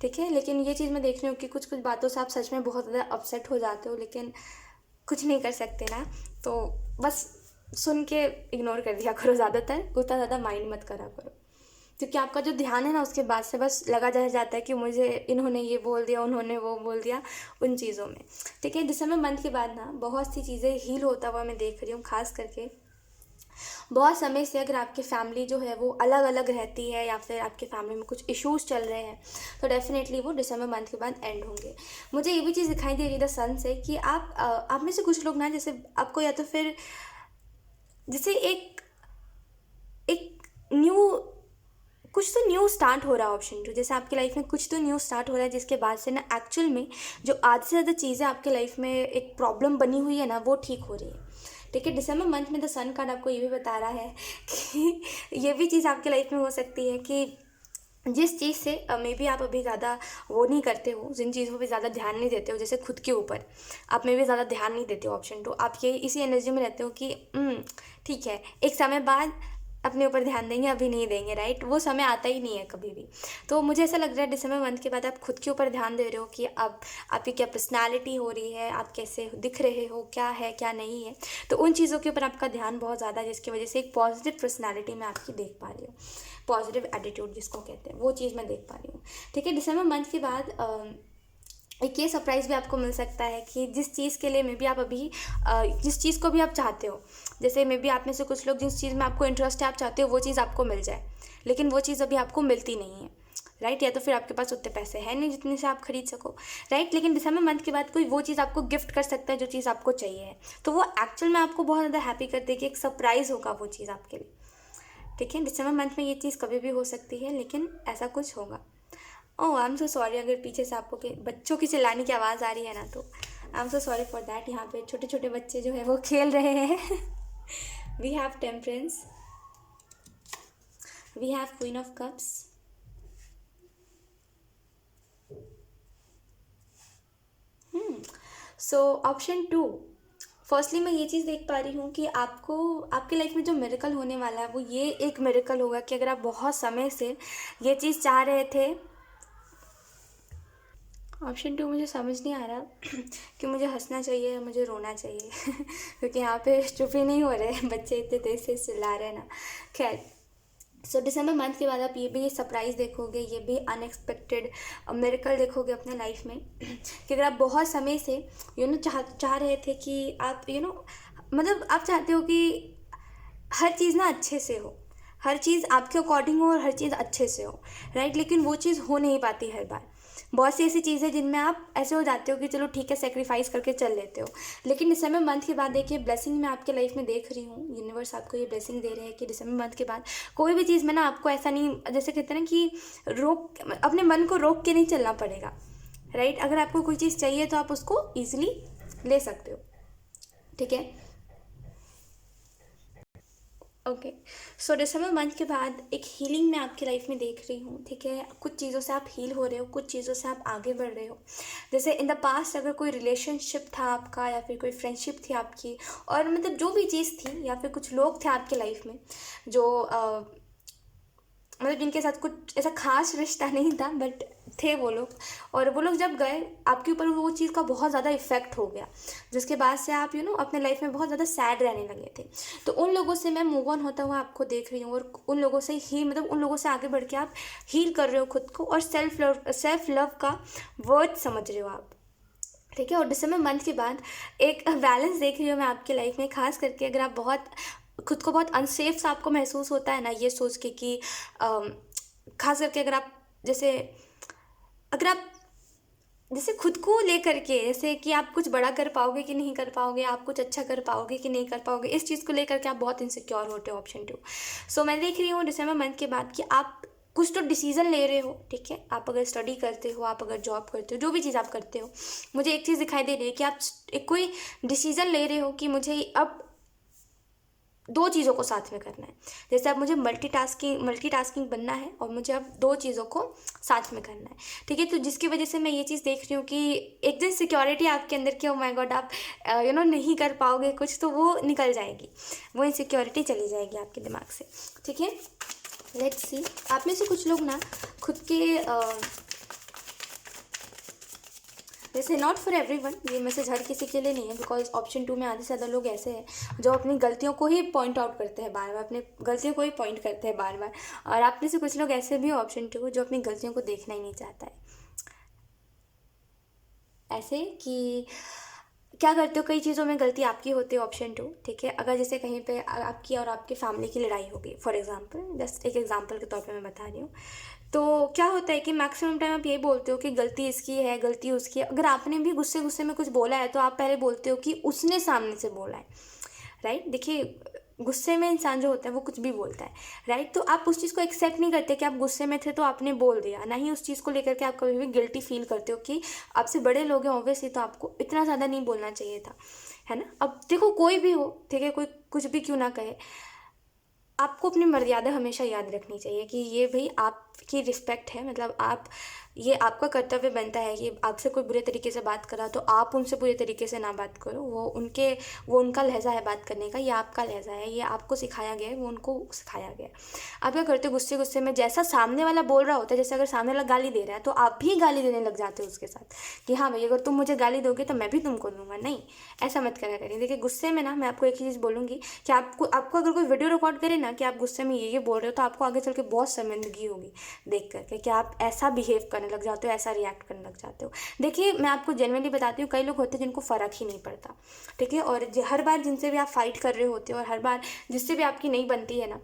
ठीक है। लेकिन ये चीज़ मैं देख रही हूँ कि कुछ बातों से आप सच में बहुत ज़्यादा अपसेट हो जाते हो, लेकिन कुछ नहीं कर सकते ना, तो बस सुन के इग्नोर कर दिया करो, ज़्यादातर उतना ज़्यादा माइंड मत करा करो, क्योंकि आपका जो ध्यान है ना उसके बाद से बस लगा जाता है कि मुझे इन्होंने ये बोल दिया, उन्होंने वो बोल दिया, उन चीज़ों में, ठीक है। दिसंबर मंथ के बाद ना बहुत सी चीज़ें हील होता हुआ मैं देख रही हूँ, खास करके बहुत समय से अगर आपकी फैमिली जो है वो अलग अलग रहती है या फिर आपके फैमिली में कुछ इश्यूज़ चल रहे हैं, तो डेफिनेटली वो दिसंबर मंथ के बाद एंड होंगे। मुझे ये भी चीज़ दिखाई दे रही है द सन से कि आप में से कुछ लोग ना, जैसे आपको या तो फिर जैसे एक न्यू कुछ तो न्यू स्टार्ट हो रहा है, ऑप्शन 2, जैसे आपकी लाइफ में कुछ तो न्यू स्टार्ट हो रहा है, जिसके बाद से ना एक्चुअल में जो आधे से ज़्यादा चीज़ें आपके लाइफ में एक प्रॉब्लम बनी हुई है ना, वो ठीक हो रही है, ठीक है। दिसंबर मंथ में द सन कार्ड आपको ये भी बता रहा है कि ये भी चीज़ आपके लाइफ में हो सकती है कि जिस चीज़ से मे बी आप अभी ज़्यादा वो नहीं करते हो, जिन चीज़ों पे ज़्यादा ध्यान नहीं देते हो, जैसे खुद के ऊपर आप मे बी ज़्यादा ध्यान नहीं देते हो, ऑप्शन 2, आप ये इसी एनर्जी में रहते हो कि ठीक है, एक समय बाद अपने ऊपर ध्यान देंगे, अभी नहीं देंगे, राइट। वो समय आता ही नहीं है कभी भी। तो मुझे ऐसा लग रहा है दिसंबर मंथ के बाद आप खुद के ऊपर ध्यान दे रहे हो कि अब आपकी क्या पर्सनालिटी हो रही है, आप कैसे दिख रहे हो, क्या है क्या नहीं है, तो उन चीज़ों के ऊपर आपका ध्यान बहुत ज़्यादा है, जिसकी वजह से एक पॉजिटिव पर्सनैलिटी मैं आपकी देख पा रही हूँ, पॉजिटिव एटीट्यूड जिसको कहते हैं, वो चीज़ मैं देख पा रही हूँ, ठीक है। दिसंबर मंथ के बाद एक ये सरप्राइज़ भी आपको मिल सकता है कि जिस चीज़ के लिए मे बी आप अभी जिस चीज़ को भी आप चाहते हो, जैसे मे बी आप में से कुछ लोग जिस चीज़ में आपको इंटरेस्ट है, आप चाहते हो वो चीज़ आपको मिल जाए, लेकिन वो चीज़ अभी आपको मिलती नहीं है, राइट, या तो फिर आपके पास उतने पैसे हैं नहीं जितने से आप खरीद सको, राइट। लेकिन दिसंबर मंथ के बाद कोई वो चीज़ आपको गिफ्ट कर सकता है जो चीज़ आपको चाहिए है, तो वो एक्चुअल में आपको बहुत ज़्यादा हैप्पी कर देगी, एक सरप्राइज़ होगा वो चीज़ आपके लिए, ठीक है। दिसंबर मंथ में ये चीज़ कभी भी हो सकती है, लेकिन ऐसा कुछ होगा। ओह आई एम सो सॉरी, अगर पीछे से आपको बच्चों की चिल्लाने की आवाज़ आ रही है ना, तो I am so sorry for that. यहाँ पे छोटे छोटे बच्चे जो है वो खेल रहे हैं। We have temperance, we have queen of cups, so option 2, firstly मैं ये चीज़ देख पा रही हूँ कि आपको आपकी लाइफ में जो मिरेकल होने वाला है वो ये एक मिरेकल होगा कि अगर आप बहुत समय से ये चीज़ चाह रहे थे। ऑप्शन 2 मुझे समझ नहीं आ रहा कि मुझे हंसना चाहिए या मुझे रोना चाहिए। क्योंकि यहाँ पे चुप ही नहीं हो रहे, बच्चे इतने तेज से चिल्ला रहे हैं ना। खैर, सो दिसंबर मंथ के बाद आप ये भी सरप्राइज़ देखोगे, ये भी अनएक्सपेक्टेड मिरेकल देखोगे अपने लाइफ में। कि अगर आप बहुत समय से चाह रहे थे कि आप मतलब आप चाहते हो कि हर चीज़ ना अच्छे से हो, हर चीज़ आपके अकॉर्डिंग हो और हर चीज़ अच्छे से हो, राइट। लेकिन वो चीज़ हो नहीं पाती हर बार। बहुत सी ऐसी चीज़ें जिनमें आप ऐसे हो जाते हो कि चलो ठीक है, सेक्रीफाइस करके चल लेते हो। लेकिन दिसंबर मंथ के बाद देखिए, ब्लेसिंग मैं आपके लाइफ में देख रही हूँ, यूनिवर्स आपको ये ब्लेसिंग दे रहे हैं कि दिसंबर मंथ के बाद कोई भी चीज़ में ना आपको ऐसा नहीं, जैसे कहते हैं ना कि अपने मन को रोक के नहीं चलना पड़ेगा, राइट। अगर आपको कोई चीज़ चाहिए तो आप उसको ईजिली ले सकते हो, ठीक है। ओके, सो दिसंबर मंथ के बाद एक हीलिंग मैं आपकी लाइफ में देख रही हूँ, ठीक है। कुछ चीज़ों से आप हील हो रहे हो, कुछ चीज़ों से आप आगे बढ़ रहे हो। जैसे इन द पास्ट अगर कोई रिलेशनशिप था आपका या फिर कोई फ्रेंडशिप थी आपकी, और मतलब जो भी चीज़ थी, या फिर कुछ लोग थे आपके लाइफ में जो मतलब जिनके साथ कुछ ऐसा खास रिश्ता नहीं था, बट थे वो लोग, और वो लोग जब गए आपके ऊपर वो चीज़ का बहुत ज़्यादा इफेक्ट हो गया, जिसके बाद से आप अपने लाइफ में बहुत ज़्यादा सैड रहने लगे थे। तो उन लोगों से मैं मूव ऑन होता हुआ आपको देख रही हूँ, और उन लोगों से ही मतलब उन लोगों से आगे बढ़ के आप हील कर रहे हो खुद को, और सेल्फ लव का वर्ड समझ रहे हो आप, ठीक है। और दिसंबर मंथ के बाद एक बैलेंस देख रही हूँ मैं आपकी लाइफ में, खास करके अगर आप बहुत खुद को बहुत अनसेफ सा आपको महसूस होता है ना, ये सोच के कि खास करके अगर आप अगर आप जैसे खुद को लेकर के, जैसे कि आप कुछ बड़ा कर पाओगे कि नहीं कर पाओगे, आप कुछ अच्छा कर पाओगे कि नहीं कर पाओगे, इस चीज़ को लेकर के आप बहुत इनसिक्योर होते हो, ऑप्शन 2। सो मैं देख रही हूँ दिसंबर मंथ के बाद कि आप कुछ तो डिसीज़न ले रहे हो, ठीक है। आप अगर स्टडी करते हो, आप अगर जॉब करते हो, जो भी चीज़ आप करते हो, मुझे एक चीज़ दिखाई दे रही है कि आप एक कोई डिसीज़न ले रहे हो कि मुझे अब दो चीज़ों को साथ में करना है। जैसे अब मुझे मल्टीटास्किंग बनना है, और मुझे अब दो चीज़ों को साथ में करना है, ठीक है। तो जिसकी वजह से मैं ये चीज़ देख रही हूँ कि एक दिन सिक्योरिटी आपके अंदर की, ओ माय गॉड आप नहीं कर पाओगे कुछ, तो वो निकल जाएगी, वो इनसिक्योरिटी चली जाएगी आपके दिमाग से, ठीक है। लेट्स सी, आप में से कुछ लोग ना खुद के वैसे नॉट फॉर एवरीवन, ये मैसेज हर किसी के लिए नहीं है, बिकॉज ऑप्शन 2 में आधे से ज़्यादा लोग ऐसे हैं जो अपनी गलतियों को ही पॉइंट आउट करते हैं बार बार, अपने गलतियों को ही पॉइंट करते हैं बार बार। और आप में से कुछ लोग ऐसे भी हो, ऑप्शन 2, जो अपनी गलतियों को देखना ही नहीं चाहता है। ऐसे कि क्या करते हो, कई चीज़ों में गलती आपकी होती है, ऑप्शन 2, ठीक है। अगर जैसे कहीं पे आपकी और आपके फैमिली की लड़ाई हो गई, फॉर एग्जांपल, जस्ट एक एग्जांपल के तौर पे मैं बता रही हूँ, तो क्या होता है कि मैक्सिमम टाइम आप ये बोलते हो कि गलती इसकी है, गलती उसकी है। अगर आपने भी गुस्से गुस्से में कुछ बोला है तो आप पहले बोलते हो कि उसने सामने से बोला है, राइट। देखिए, गुस्से में इंसान जो होता है वो कुछ भी बोलता है, राइट। तो आप उस चीज़ को एक्सेप्ट नहीं करते कि आप गुस्से में थे तो आपने बोल दिया, ना ही उस चीज़ को लेकर के आप कभी भी गिल्टी फील करते हो कि आपसे बड़े लोग हैं, ऑब्वियसली तो आपको इतना ज़्यादा नहीं बोलना चाहिए था, है ना। अब देखो, कोई भी हो, ठीक है, कोई कुछ भी क्यों ना कहे, आपको अपनी मर्यादा हमेशा याद रखनी चाहिए कि ये भाई आपकी रिस्पेक्ट है, मतलब आप, ये आपका कर्तव्य बनता है कि आपसे कोई बुरे तरीके से बात करा तो आप उनसे बुरे तरीके से ना बात करो। वो उनका लहजा है बात करने का, ये आपका लहजा है, ये आपको सिखाया गया है, वो उनको सिखाया गया है। आप क्या करते हो, गुस्से गुस्से में जैसा सामने वाला बोल रहा होता है, जैसे अगर सामने वाला गाली दे रहा है तो आप भी गाली देने लग जाते हो उसके साथ कि हाँ भाई, अगर तुम मुझे गाली दोगे तो मैं भी तुमको दूंगा। नहीं, ऐसा मत करा करिए। देखिए, गुस्से में ना मैं आपको एक चीज़ बोलूँगी कि आपको अगर कोई वीडियो रिकॉर्ड करे ना कि आप गुस्से में ये बोल रहे हो, तो आपको आगे चल के बहुत शर्मिंदगी होगी देख करके कि आप ऐसा बिहेव करने लग जाते हो, ऐसा रिएक्ट करने लग जाते हो। देखिए, मैं आपको जेन्युइनली बताती हूँ, कई लोग होते हैं जिनको फ़र्क ही नहीं पड़ता, ठीक है। और हर बार जिनसे भी आप फाइट कर रहे होते हो, और हर बार जिससे भी आपकी नहीं बनती है ना,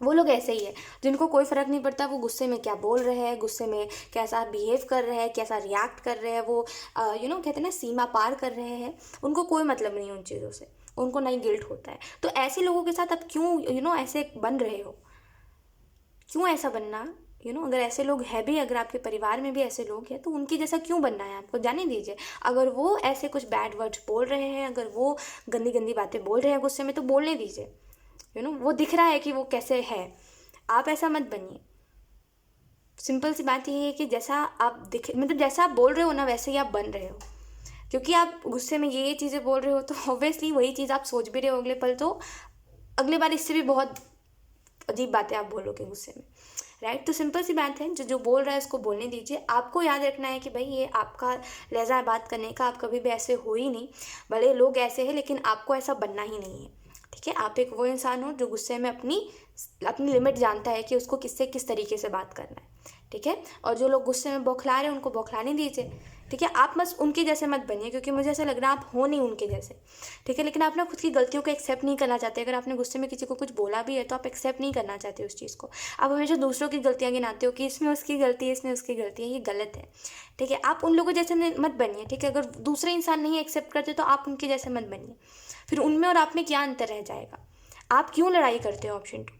वो लोग ऐसे ही है जिनको कोई फ़र्क नहीं पड़ता वो गुस्से में क्या बोल रहे हैं, गुस्से में कैसा बिहेव कर रहे हैं, कैसा रिएक्ट कर रहे हैं, वो कहते हैं ना सीमा पार कर रहे हैं, उनको कोई मतलब नहीं उन चीज़ों से, उनको नहीं गिल्ट होता है। तो ऐसे लोगों के साथ आप क्यों ऐसे बन रहे हो, क्यों ऐसा बनना, अगर ऐसे लोग हैं भी, अगर आपके परिवार में भी ऐसे लोग हैं तो उनकी जैसा क्यों बनना है आपको, जाने दीजिए। अगर वो ऐसे कुछ बैड वर्ड्स बोल रहे हैं, अगर वो गंदी गंदी बातें बोल रहे हैं गुस्से में, तो बोलने दीजिए। वो दिख रहा है कि वो कैसे है, आप ऐसा मत बनिए। सिंपल सी बात ये है कि जैसा आप दिखे, मतलब जैसा आप बोल रहे हो ना वैसे ही आप बन रहे हो। क्योंकि आप गुस्से में ये चीज़ें बोल रहे हो तो ऑब्वियसली वही चीज़ आप सोच भी रहे हो अगले पल, तो अगले बार इससे भी बहुत अजीब बातें आप बोलोगे गुस्से में, राइट। तो सिंपल सी बात है, जो जो बोल रहा है उसको बोलने दीजिए। आपको याद रखना है कि भाई ये आपका लहजा है बात करने का, आप कभी भी ऐसे हो ही नहीं। भले लोग ऐसे हैं लेकिन आपको ऐसा बनना ही नहीं है, ठीक है। आप एक वो इंसान हो जो गुस्से में अपनी अपनी लिमिट जानता है कि उसको किससे किस तरीके से बात करना है, ठीक है। और जो लोग गुस्से में बौखला रहे हैं उनको बौखलाने दीजिए, ठीक है। आप बस उनके जैसे मत बनिए, क्योंकि मुझे ऐसा लग रहा है आप हो नहीं उनके जैसे, ठीक है। लेकिन आप ना खुद की गलतियों को एक्सेप्ट नहीं करना चाहते। अगर आपने गुस्से में किसी को कुछ बोला भी है तो आप एक्सेप्ट नहीं करना चाहते उस चीज़ को। आप हमेशा दूसरों की गलतियाँ गिनाते हो कि इसमें उसकी गलती है, इसमें उसकी गलती है, ये गलत है, ठीक है। आप उन लोगों जैसे मत बनिए, ठीक है। अगर दूसरे इंसान नहीं एक्सेप्ट करते तो आप उनके जैसे मत बनिए। फिर उनमें और आप में क्या अंतर रह जाएगा। आप क्यों लड़ाई करते हो ऑप्शन 2,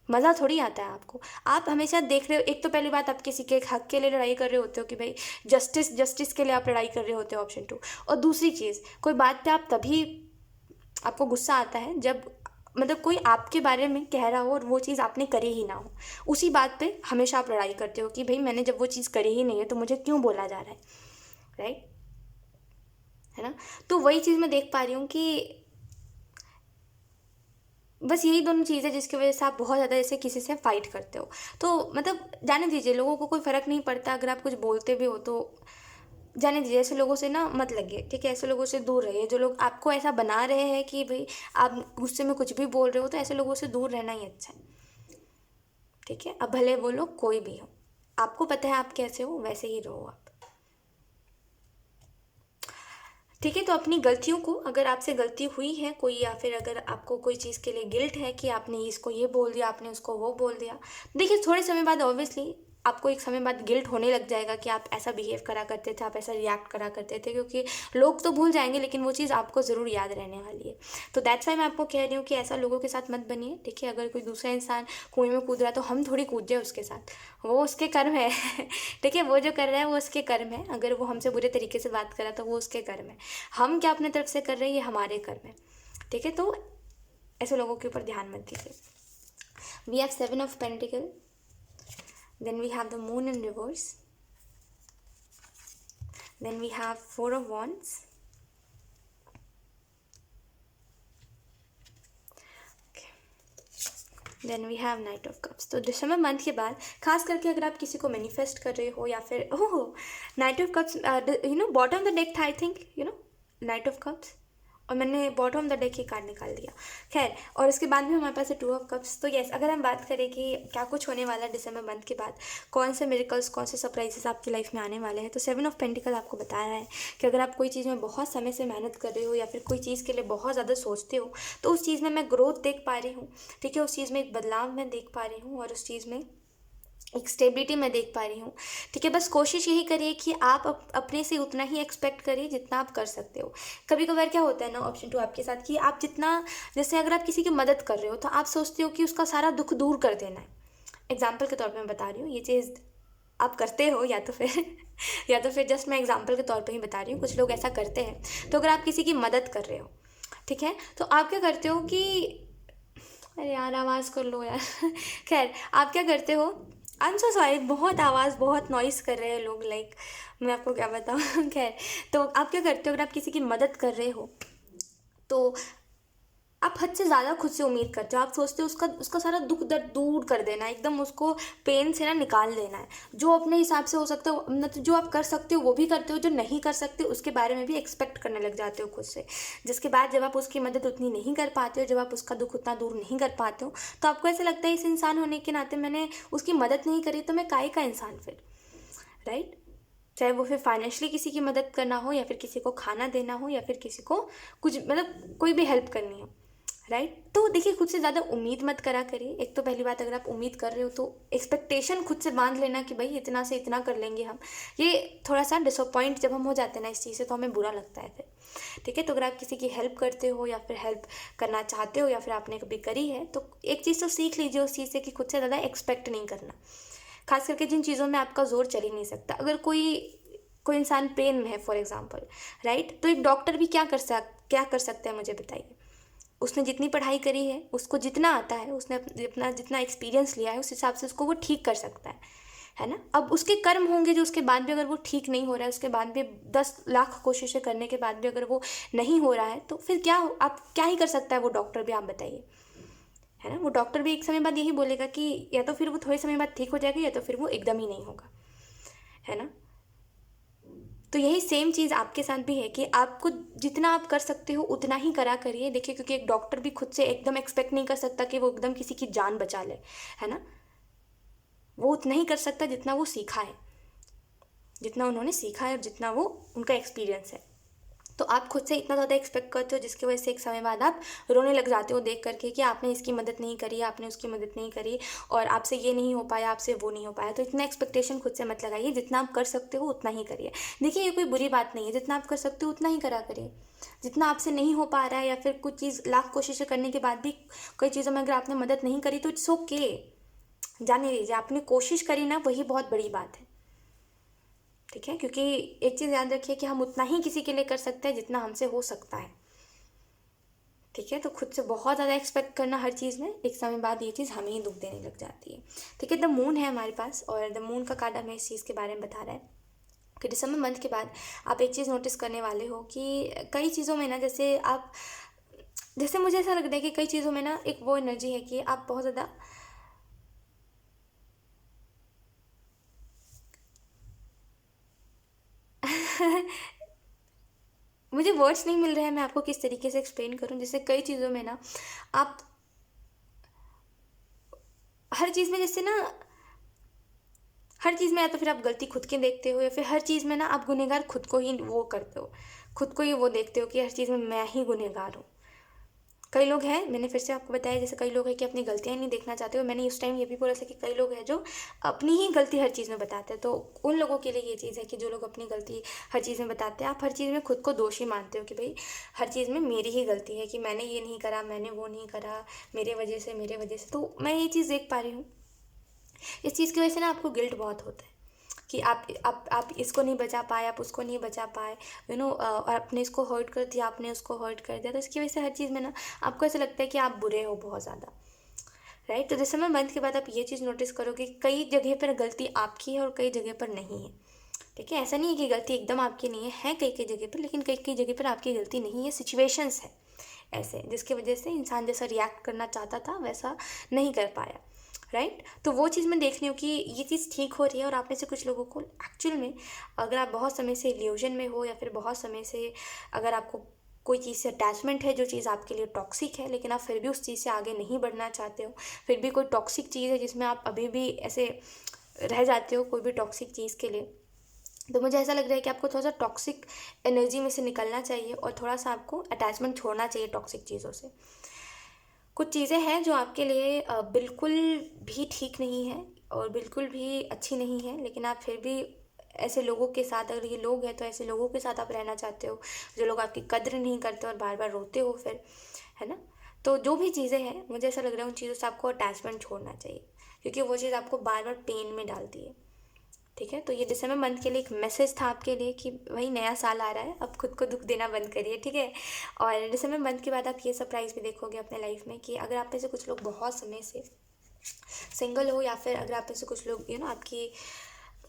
मज़ा थोड़ी आता है आपको। आप हमेशा देख रहे हो, एक तो पहली बात आप किसी के हक के लिए लड़ाई कर रहे होते हो कि भाई जस्टिस जस्टिस के लिए आप लड़ाई कर रहे होते हो ऑप्शन 2। और दूसरी चीज़, कोई बात पे आप तभी आपको गुस्सा आता है जब मतलब कोई आपके बारे में कह रहा हो और वो चीज़ आपने करी ही ना हो, उसी बात पे हमेशा आप लड़ाई करते हो कि भाई मैंने जब वो चीज़ करी ही नहीं है तो मुझे क्यों बोला जा रहा है, राइट, है ना। तो वही चीज़ मैं देख पा रही हूँ कि बस यही दोनों चीज़ें जिसकी वजह से आप बहुत ज़्यादा ऐसे किसी से फाइट करते हो। तो मतलब जाने दीजिए, लोगों को कोई फ़र्क नहीं पड़ता अगर आप कुछ बोलते भी हो तो जाने दीजिए। ऐसे लोगों से ना मत लगिए, ठीक है। ऐसे लोगों से दूर रहिए, जो लोग आपको ऐसा बना रहे हैं कि भाई आप गुस्से में कुछ भी बोल रहे हो, तो ऐसे लोगों से दूर रहना ही अच्छा है, ठीक है। अब भले वो लोग कोई भी हो, आपको पता है आप कैसे हो, वैसे ही रहो आप, ठीक है। तो अपनी गलतियों को, अगर आपसे गलती हुई है कोई, या फिर अगर आपको कोई चीज़ के लिए गिल्ट है कि आपने इसको ये बोल दिया, आपने उसको वो बोल दिया, देखिए थोड़े समय बाद ऑब्वियसली आपको एक समय बाद गिल्ट होने लग जाएगा कि आप ऐसा बिहेव करा करते थे, आप ऐसा रिएक्ट करा करते थे, क्योंकि लोग तो भूल जाएंगे लेकिन वो चीज़ आपको ज़रूर याद रहने वाली है। तो दैट्स वाई मैं आपको कह रही हूँ कि ऐसा लोगों के साथ मत बनिए, ठीक है। अगर कोई दूसरा इंसान कुएं में कूद रहा है तो हम थोड़ी कूद जाए उसके साथ, वो उसके कर्म है ठीक है। वो जो कर रहा है वो उसके कर्म है, अगर वो हमसे बुरे तरीके से बात कर रहा है तो वो उसके कर्म है। हम क्या अपने तरफ से कर रहे हैं ये हमारे कर्म है, ठीक है। तो ऐसे लोगों के ऊपर ध्यान मत दीजिए। We have 7 of pentacle, then we have the moon in reverse, then we have 4 of wands, okay, then we have knight of cups। तो दिसंबर मंथ के बाद खास करके अगर आप किसी को मैनिफेस्ट कर रहे हो या फिर night of cups, bottom of the deck था I think, night of cups, और मैंने बॉटम ऑफ द डेक की कार्ड निकाल दिया, खैर। और उसके बाद भी हमारे पास है 2 ऑफ कप्स। तो यस, अगर हम बात करें कि क्या कुछ होने वाला है दिसंबर मंथ के बाद, कौन से मिरेकल्स, कौन से सरप्राइजेस आपकी लाइफ में आने वाले हैं, तो 7 ऑफ पेंटिकल आपको बता रहा है कि अगर आप कोई चीज़ में बहुत समय से मेहनत कर रहे हो या फिर कोई चीज़ के लिए बहुत ज़्यादा सोचते हो, तो उस चीज़ में मैं ग्रोथ देख पा रही हूँ, ठीक है। उस चीज़ में एक बदलाव मैं देख पा रही हूँ और उस चीज़ में एक स्टेबिलिटी मैं देख पा रही हूँ, ठीक है। बस कोशिश यही करिए कि आप अपने से उतना ही एक्सपेक्ट करिए जितना आप कर सकते हो। कभी कभार क्या होता है ना ऑप्शन 2 आपके साथ, कि आप जितना, जैसे अगर आप किसी की मदद कर रहे हो तो आप सोचते हो कि उसका सारा दुख दूर कर देना है। एग्जाम्पल के तौर पर मैं बता रही हूँ, ये चीज़ आप करते हो या तो फिर या तो फिर जस्ट मैं एग्जाम्पल के तौर पर ही बता रही हूँ, कुछ लोग ऐसा करते हैं। तो अगर आप किसी की मदद कर रहे हो, ठीक है, तो आप क्या करते हो कि अरे यार आवाज़ कर लो यार खैर, आप क्या करते हो, आई एम सो सॉरी, बहुत आवाज़, बहुत नॉइस कर रहे हैं लोग, लाइक मैं आपको क्या बताऊँ खैर। तो आप क्या करते हो, अगर आप किसी की मदद कर रहे हो तो आप हद से ज़्यादा खुद से उम्मीद करते हो। आप सोचते हो उसका उसका सारा दुख दर्द दूर कर देना है, एकदम उसको पेन से ना निकाल देना है। जो अपने हिसाब से हो सकता है, मतलब जो आप कर सकते हो वो भी करते हो, जो नहीं कर सकते उसके बारे में भी एक्सपेक्ट करने लग जाते हो खुद से। जिसके बाद जब आप उसकी मदद उतनी नहीं कर पाते हो, जब आप उसका दुख उतना दूर नहीं कर पाते हो, तो आपको ऐसा लगता है इस इंसान होने के नाते मैंने उसकी मदद नहीं करी तो मैं काहे का इंसान फिर, राइट। चाहे वो फिर फाइनेंशियली किसी की मदद करना हो, या फिर किसी को खाना देना हो, या फिर किसी को कुछ मतलब कोई भी हेल्प करनी हो, राइट। तो देखिए, खुद से ज़्यादा उम्मीद मत करा करिए। एक तो पहली बात, अगर आप उम्मीद कर रहे हो तो एक्सपेक्टेशन खुद से बांध लेना कि भाई इतना से इतना कर लेंगे हम। ये थोड़ा सा डिसअपॉइंट जब हम हो जाते हैं ना इस चीज़ से, तो हमें बुरा लगता है फिर। ठीक है, तो अगर आप किसी की हेल्प करते हो या फिर हेल्प करना चाहते हो या फिर आपने कभी करी है, तो एक चीज़ तो सीख लीजिए उस चीज़ से कि खुद से ज़्यादा एक्सपेक्ट नहीं करना। खास करके जिन चीज़ों में आपका जोर चल ही नहीं सकता। अगर कोई कोई इंसान पेन में है फॉर एग्जांपल, राइट, तो एक डॉक्टर भी क्या कर सकता है, मुझे बताइए। उसने जितनी पढ़ाई करी है, उसको जितना आता है, उसने अपना जितना एक्सपीरियंस लिया है, उस हिसाब से उसको वो ठीक कर सकता है ना। अब उसके कर्म होंगे जो उसके बाद भी अगर वो ठीक नहीं हो रहा है, उसके बाद भी 10 लाख कोशिशें करने के बाद भी अगर वो नहीं हो रहा है, तो फिर आप क्या ही कर सकता है वो डॉक्टर भी, आप बताइए, है ना। वो डॉक्टर भी एक समय बाद यही बोलेगा कि या तो फिर वो थोड़े समय बाद ठीक हो जाएगा या तो फिर वो एकदम ही नहीं होगा, है ना। तो यही सेम चीज़ आपके साथ भी है कि आपको जितना आप कर सकते हो उतना ही करा करिए। देखिए, क्योंकि एक डॉक्टर भी खुद से एकदम एक्सपेक्ट नहीं कर सकता कि वो एकदम किसी की जान बचा ले, है ना। वो उतना ही कर सकता जितना वो सीखा है, जितना उन्होंने सीखा है और जितना वो उनका एक्सपीरियंस है। तो आप खुद से इतना ज़्यादा एक्सपेक्ट करते हो जिसकी वजह से एक समय बाद आप रोने लग जाते हो देख करके कि आपने इसकी मदद नहीं करी, आपने उसकी मदद नहीं करी, और आपसे ये नहीं हो पाया, आपसे वो नहीं हो पाया। तो इतना एक्सपेक्टेशन खुद से मत लगाइए, जितना आप कर सकते हो उतना ही करिए। देखिए, ये कोई बुरी बात नहीं है, जितना आप कर सकते हो उतना ही करा करिए। जितना आपसे नहीं हो पा रहा है या फिर कुछ चीज़ लाख कोशिशें करने के बाद भी कई चीज़ों में अगर आपने मदद नहीं करी तो इट्स ओके, जाने दीजिए। आपने कोशिश करी ना, वही बहुत बड़ी बात है। ठीक है, क्योंकि एक चीज़ याद रखिए कि हम उतना ही किसी के लिए कर सकते हैं जितना हमसे हो सकता है। ठीक है, तो खुद से बहुत ज़्यादा एक्सपेक्ट करना हर चीज़ में, एक समय बाद ये चीज़ हमें ही दुख देने लग जाती है। ठीक है, द मून है हमारे पास, और द मून का कार्ड हमें इस चीज़ के बारे में बता रहा है कि दिसंबर मंथ के बाद आप एक चीज़ नोटिस करने वाले हो कि कई चीज़ों में ना, जैसे मुझे ऐसा लगता है कि कई चीज़ों में ना एक वो एनर्जी है कि आप बहुत ज़्यादा मुझे वर्ड्स नहीं मिल रहे हैं, मैं आपको किस तरीके से एक्सप्लेन करूं। जैसे कई चीज़ों में ना आप हर चीज़ में, जैसे ना हर चीज़ में या तो फिर आप गलती खुद की देखते हो या फिर हर चीज़ में ना आप गुनहगार खुद को ही वो करते हो, खुद को ही वो देखते हो कि हर चीज़ में मैं ही गुनहगार हूँ। कई लोग हैं, मैंने फिर से आपको बताया, जैसे कई लोग हैं कि अपनी गलतियाँ नहीं देखना चाहते हो। मैंने इस टाइम ये भी बोला था कि कई लोग हैं जो अपनी ही गलती हर चीज़ में बताते हैं। तो उन लोगों के लिए ये चीज़ है कि जो लोग अपनी गलती हर चीज़ में बताते हैं, आप हर चीज़ में खुद को दोषी मानते हो कि भाई हर चीज़ में मेरी ही गलती है, कि मैंने ये नहीं करा, मैंने वो नहीं करा, मेरे वजह से। तो मैं ये चीज़ देख पा रही हूँ, इस चीज़ की वजह से ना आपको गिल्ट बहुत होता है कि आप इसको नहीं बचा पाए, आप उसको नहीं बचा पाए, और आपने इसको हर्ट कर दिया, आपने उसको हर्ट कर दिया। तो इसकी वजह से हर चीज़ में ना आपको ऐसा लगता है कि आप बुरे हो बहुत ज़्यादा, राइट। तो दिसंबर मंथ के बाद आप ये चीज़ नोटिस करोगे कि कई जगह पर गलती आपकी है और कई जगह पर नहीं है। ठीक है, ऐसा नहीं है कि गलती एकदम आपकी नहीं है कई कई जगह पर, लेकिन कई कई जगह पर आपकी गलती नहीं है, सिचुएशंस है ऐसे जिसकी वजह से इंसान जैसा रिएक्ट करना चाहता था वैसा नहीं कर पाया, राइट। तो वो चीज़ मैं देख रही हूँ कि ये चीज़ ठीक हो रही है। और आप में से कुछ लोगों को एक्चुअल में, अगर आप बहुत समय से इल्यूजन में हो या फिर बहुत समय से अगर आपको कोई चीज़ से अटैचमेंट है जो चीज़ आपके लिए टॉक्सिक है, लेकिन आप फिर भी उस चीज़ से आगे नहीं बढ़ना चाहते हो, फिर भी कोई टॉक्सिक चीज़ है जिसमें आप अभी भी ऐसे रह जाते हो कोई भी टॉक्सिक चीज़ के लिए, तो मुझे ऐसा लग रहा है कि आपको थोड़ा सा टॉक्सिक एनर्जी में से निकलना चाहिए और थोड़ा सा आपको अटैचमेंट छोड़ना चाहिए टॉक्सिक चीज़ों से। कुछ चीज़ें हैं जो आपके लिए बिल्कुल भी ठीक नहीं है और बिल्कुल भी अच्छी नहीं है, लेकिन आप फिर भी ऐसे लोगों के साथ, अगर ये लोग हैं तो ऐसे लोगों के साथ आप रहना चाहते हो जो लोग आपकी कद्र नहीं करते और बार बार रोते हो फिर, है ना। तो जो भी चीज़ें हैं, मुझे ऐसा लग रहा है उन चीज़ों से आपको अटैचमेंट छोड़ना चाहिए, क्योंकि वो चीज़ आपको बार बार पेन में डालती है। ठीक है, तो ये दिसंबर मंथ के लिए एक मैसेज था आपके लिए कि भाई नया साल आ रहा है, अब खुद को दुख देना बंद करिए। ठीक है, और दिसंबर मंथ के बाद आप ये सरप्राइज़ भी देखोगे अपने लाइफ में कि अगर आप में से कुछ लोग बहुत समय से सिंगल हो या फिर अगर आप में से कुछ लोग आपकी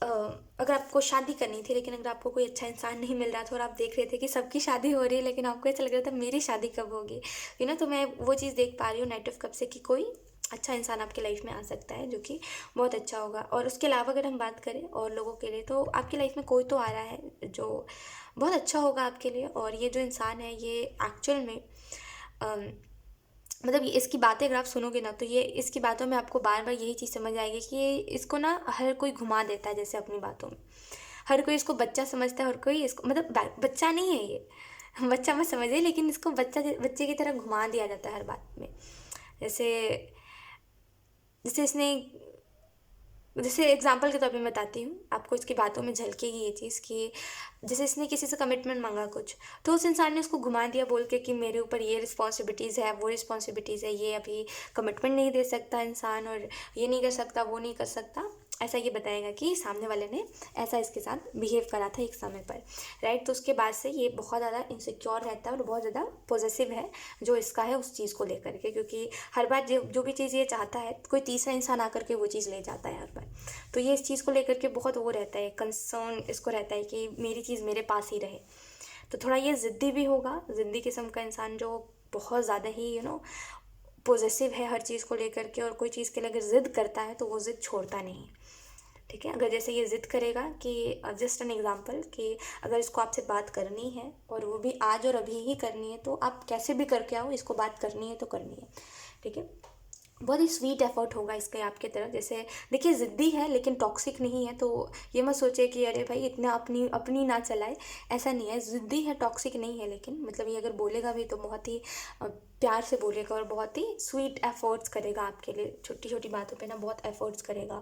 अगर आपको शादी करनी थी लेकिन अगर आपको कोई अच्छा इंसान नहीं मिल रहा था और आप देख रहे थे कि सबकी शादी हो रही है लेकिन आपको ऐसा लग रहा था मेरी शादी कब होगी, तो मैं वो चीज़ देख पा रही हूँ नाइट ऑफ कप से कि कोई अच्छा इंसान आपकी लाइफ में आ सकता है जो कि बहुत अच्छा होगा। और उसके अलावा अगर हम बात करें और लोगों के लिए, तो आपकी लाइफ में कोई तो आ रहा है जो बहुत अच्छा होगा आपके लिए। और ये जो इंसान है ये एक्चुअल में मतलब इसकी बातें अगर आप सुनोगे ना तो ये इसकी बातों में आपको बार बार यही चीज़ समझ आएगी कि ये इसको ना हर कोई घुमा देता है जैसे अपनी बातों में। हर कोई इसको बच्चा समझता है, हर कोई इसको मतलब बच्चा नहीं है ये, बच्चा मत समझिए, लेकिन इसको बच्चे की तरह घुमा दिया जाता है हर बात में। जैसे जैसे इसने जैसे एग्जांपल के तौर पे मैं बताती हूँ आपको, इसकी बातों में झलकेगी ये चीज़ कि जैसे इसने किसी से कमिटमेंट मांगा कुछ, तो उस इंसान ने उसको घुमा दिया बोल के कि मेरे ऊपर ये रिस्पॉन्सिबिलिटीज़ है, वो रिस्पॉन्सिबिलिटीज़ है, ये अभी कमिटमेंट नहीं दे सकता इंसान, और ये नहीं कर सकता, वो नहीं कर सकता। ऐसा ये बताएगा कि सामने वाले ने ऐसा इसके साथ बिहेव करा था एक समय पर, राइट। तो उसके बाद से ये बहुत ज़्यादा इनसिक्योर रहता है और बहुत ज़्यादा पॉजेसिव है जो इसका है उस चीज़ को लेकर के, क्योंकि हर बार जो भी चीज़ ये चाहता है कोई तीसरा इंसान आकर के वो चीज़ ले जाता है हर बार। तो ये इस चीज़ को लेकर के बहुत वो रहता है, कंसर्न इसको रहता है कि मेरी चीज़ मेरे पास ही रहे। तो थोड़ा ये ज़िद्दी भी होगा, ज़िद्दी किस्म का इंसान जो बहुत ज़्यादा ही पॉजेसिव है हर चीज़ को लेकर के, और कोई चीज़ के लिए अगर ज़िद करता है तो वो ज़िद छोड़ता नहीं। ठीक है, अगर जैसे ये ज़िद करेगा कि जस्ट एन एग्जांपल कि अगर इसको आपसे बात करनी है और वो भी आज और अभी ही करनी है, तो आप कैसे भी करके आओ, इसको बात करनी है तो करनी है। ठीक है, बहुत ही स्वीट एफर्ट होगा इसका आपके तरफ। जैसे देखिए ज़िद्दी है लेकिन टॉक्सिक नहीं है, तो ये मत सोचे कि अरे भाई इतना अपनी अपनी ना चलाए, ऐसा नहीं है। ज़िद्दी है, टॉक्सिक नहीं है, लेकिन मतलब ये अगर बोलेगा भी तो बहुत ही प्यार से बोलेगा और बहुत ही स्वीट एफर्ट्स करेगा आपके लिए, छोटी छोटी बातों पे ना बहुत एफर्ट्स करेगा।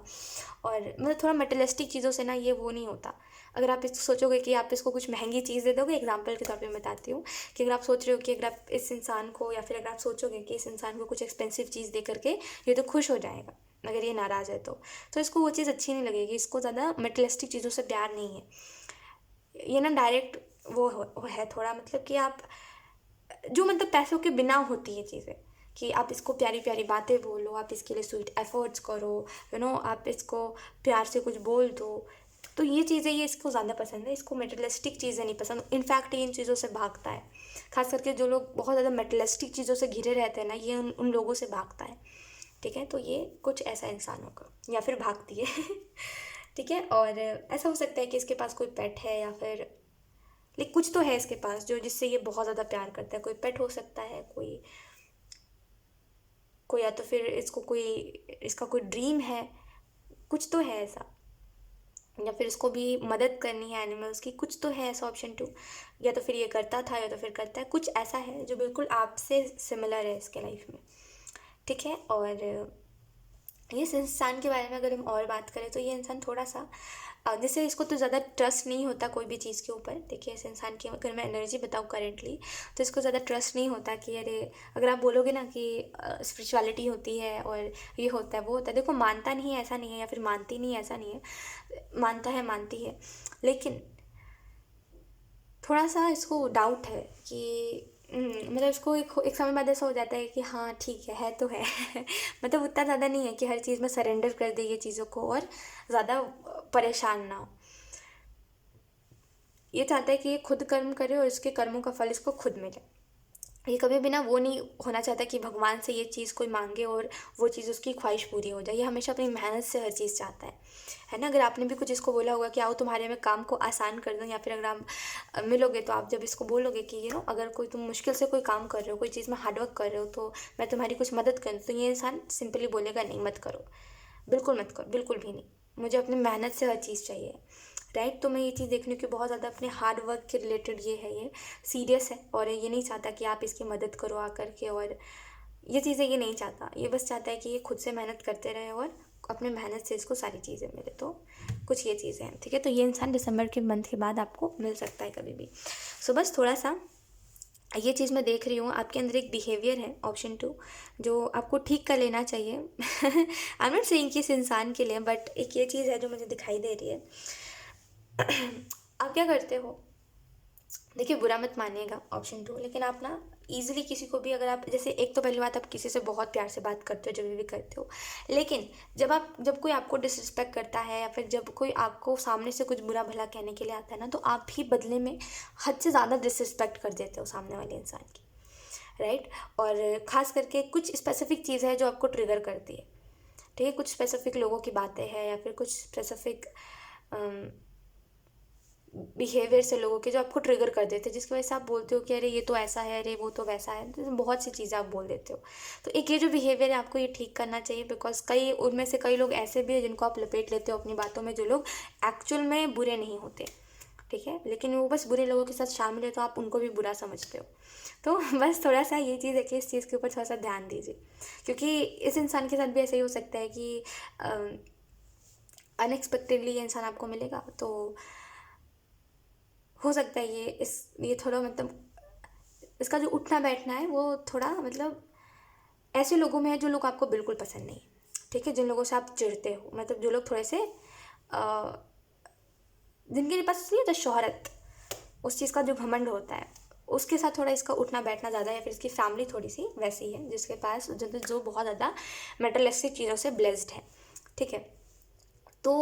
और मतलब थोड़ा मटेरियलिस्टिक चीज़ों से ना ये वो नहीं होता। अगर आप इसको सोचोगे कि आप इसको कुछ महंगी चीज़ दे दोगे, एग्जांपल के तौर पे मैं बताती हूँ कि अगर आप सोच रहे हो कि अगर आप इस इंसान को, या फिर अगर आप सोचोगे कि इस इंसान को कुछ एक्सपेंसिव चीज़ दे करके ये तो खुश हो जाएगा, अगर ये नाराज़ है तो इसको वो चीज़ अच्छी नहीं लगेगी। इसको ज़्यादा मटेरियलिस्टिक चीज़ों से प्यार नहीं है, ये ना डायरेक्ट वो है थोड़ा, मतलब कि आप जो मतलब पैसों के बिना होती है चीज़ें, कि आप इसको प्यारी प्यारी बातें बोलो, आप इसके लिए स्वीट एफर्ट्स करो, आप इसको प्यार से कुछ बोल दो, तो ये चीज़ें ये इसको ज़्यादा पसंद है। इसको मेटेरियलिस्टिक चीज़ें नहीं पसंद, इनफैक्ट ये इन चीज़ों से भागता है। खास करके जो लोग बहुत ज़्यादा मेटेरियलिस्टिक चीज़ों से घिरे रहते हैं ना, ये उन लोगों से भागता है। ठीक है, तो ये कुछ ऐसा इंसान होगा, या फिर भागती है। ठीक है, और ऐसा हो सकता है कि इसके पास कोई पेट है, या फिर लेकिन कुछ तो है इसके पास जो जिससे ये बहुत ज़्यादा प्यार करता है। कोई पेट हो सकता है, कोई कोई या तो फिर इसका कोई ड्रीम है, कुछ तो है ऐसा, या फिर इसको भी मदद करनी है एनिमल्स की, कुछ तो है ऐसा ऑप्शन 2। या तो फिर ये करता था या तो फिर करता है, कुछ ऐसा है जो बिल्कुल आपसे सिमिलर है इसके लाइफ में। ठीक है, और ये इंसान के बारे में अगर हम और बात करें तो ये इंसान थोड़ा सा जैसे इसको तो ज़्यादा ट्रस्ट नहीं होता कोई भी चीज़ के ऊपर। देखिए इस इंसान की अगर मैं एनर्जी बताऊँ करेंटली, तो इसको ज़्यादा ट्रस्ट नहीं होता कि अरे अगर आप बोलोगे ना कि स्पिरिचुअलिटी होती है और ये होता है वो होता है, देखो मानता नहीं है ऐसा नहीं है, या फिर मानती नहीं है ऐसा नहीं है, मानता है मानती है, लेकिन थोड़ा सा इसको डाउट है कि मतलब इसको एक समय बाद ऐसा हो जाता है कि हाँ ठीक है तो है। मतलब उतना ज़्यादा नहीं है कि हर चीज़ में सरेंडर कर दे ये चीज़ों को और ज़्यादा परेशान ना हो। ये चाहता है कि ये खुद कर्म करे और इसके कर्मों का फल इसको खुद मिले। ये कभी भी ना वो नहीं होना चाहता कि भगवान से ये चीज़ कोई मांगे और वो चीज़ उसकी ख्वाहिश पूरी हो जाए। ये हमेशा अपनी मेहनत से हर चीज़ चाहता है ना। अगर आपने भी कुछ इसको बोला होगा कि आओ तुम्हारे मैं काम को आसान कर दूँ, या फिर अगर आप मिलोगे तो आप जब इसको बोलोगे कि अगर कोई तुम मुश्किल से कोई काम कर रहे हो, कोई चीज़ में हार्डवर्क कर रहे हो, तो मैं तुम्हारी कुछ मदद करूँ, तो ये इंसान सिंपली बोलेगा नहीं मत करो, बिल्कुल मत करो, बिल्कुल भी नहीं, मुझे अपनी मेहनत से हर चीज़ चाहिए। राइट, तो मैं ये चीज़ देखने की बहुत ज़्यादा अपने हार्ड वर्क के रिलेटेड ये है, ये सीरियस है और ये नहीं चाहता कि आप इसकी मदद करो आकर के, और ये चीज़ें ये नहीं चाहता। ये बस चाहता है कि ये खुद से मेहनत करते रहे और अपने मेहनत से इसको सारी चीज़ें मिले। तो कुछ ये चीज़ें हैं, ठीक है। तो ये इंसान दिसंबर के मंथ के बाद आपको मिल सकता है कभी भी। सो बस थोड़ा सा ये चीज़ मैं देख रही हूँ आपके अंदर एक बिहेवियर है ऑप्शन 2 जो आपको ठीक कर लेना चाहिए। आई एम नॉट सेइंग कि इस इंसान के लिए, बट एक ये चीज़ है जो मुझे दिखाई दे रही है। आप क्या करते हो, देखिए बुरा मत मानिएगा ऑप्शन 2, लेकिन आप ना ईजिली किसी को भी अगर आप जैसे, एक तो पहली बात आप किसी से बहुत प्यार से बात करते हो जब भी करते हो, लेकिन जब कोई आपको डिसरिस्पेक्ट करता है या फिर जब कोई आपको सामने से कुछ बुरा भला कहने के लिए आता है ना, तो आप भी बदले में हद से ज़्यादा डिसरिस्पेक्ट कर देते हो सामने वाले इंसान की। राइट, और ख़ास करके कुछ स्पेसिफिक चीज़ है जो आपको ट्रिगर करती है। ठीक है, कुछ स्पेसिफिक लोगों की बातें हैं या फिर कुछ स्पेसिफिक बिहेवियर से लोगों के जो आपको ट्रिगर कर देते हैं, जिसकी वजह से आप बोलते हो कि अरे ये तो ऐसा है, अरे वो तो वैसा है, तो बहुत सी चीज़ें आप बोल देते हो। तो एक ये जो बिहेवियर है आपको ये ठीक करना चाहिए, बिकॉज उनमें से कई लोग ऐसे भी हैं जिनको आप लपेट लेते हो अपनी बातों में, जो लोग एक्चुअल में बुरे नहीं होते। ठीक है, लेकिन वो बस बुरे लोगों के साथ शामिल है तो आप उनको भी बुरा समझते हो। तो बस थोड़ा सा ये चीज़ है कि इस चीज़ के ऊपर थोड़ा सा ध्यान दीजिए, क्योंकि इस इंसान के साथ भी ऐसा ही हो सकता है कि अनएक्सपेक्टेडली ये इंसान आपको मिलेगा, तो हो सकता है ये थोड़ा मतलब इसका जो उठना बैठना है वो थोड़ा मतलब ऐसे लोगों में है जो लोग आपको बिल्कुल पसंद नहीं, ठीक है, जिन लोगों से आप चिढ़ते हो, मतलब जो लोग थोड़े से जिनके पास नहीं होता शोहरत, उस चीज़ का जो घमंड होता है, उसके साथ थोड़ा इसका उठना बैठना ज़्यादा है। या फिर इसकी फैमिली थोड़ी सी वैसी है जिसके पास जो बहुत ज़्यादा मेटलिस्टिक चीज़ों से ब्लेस्ड है, ठीक है। तो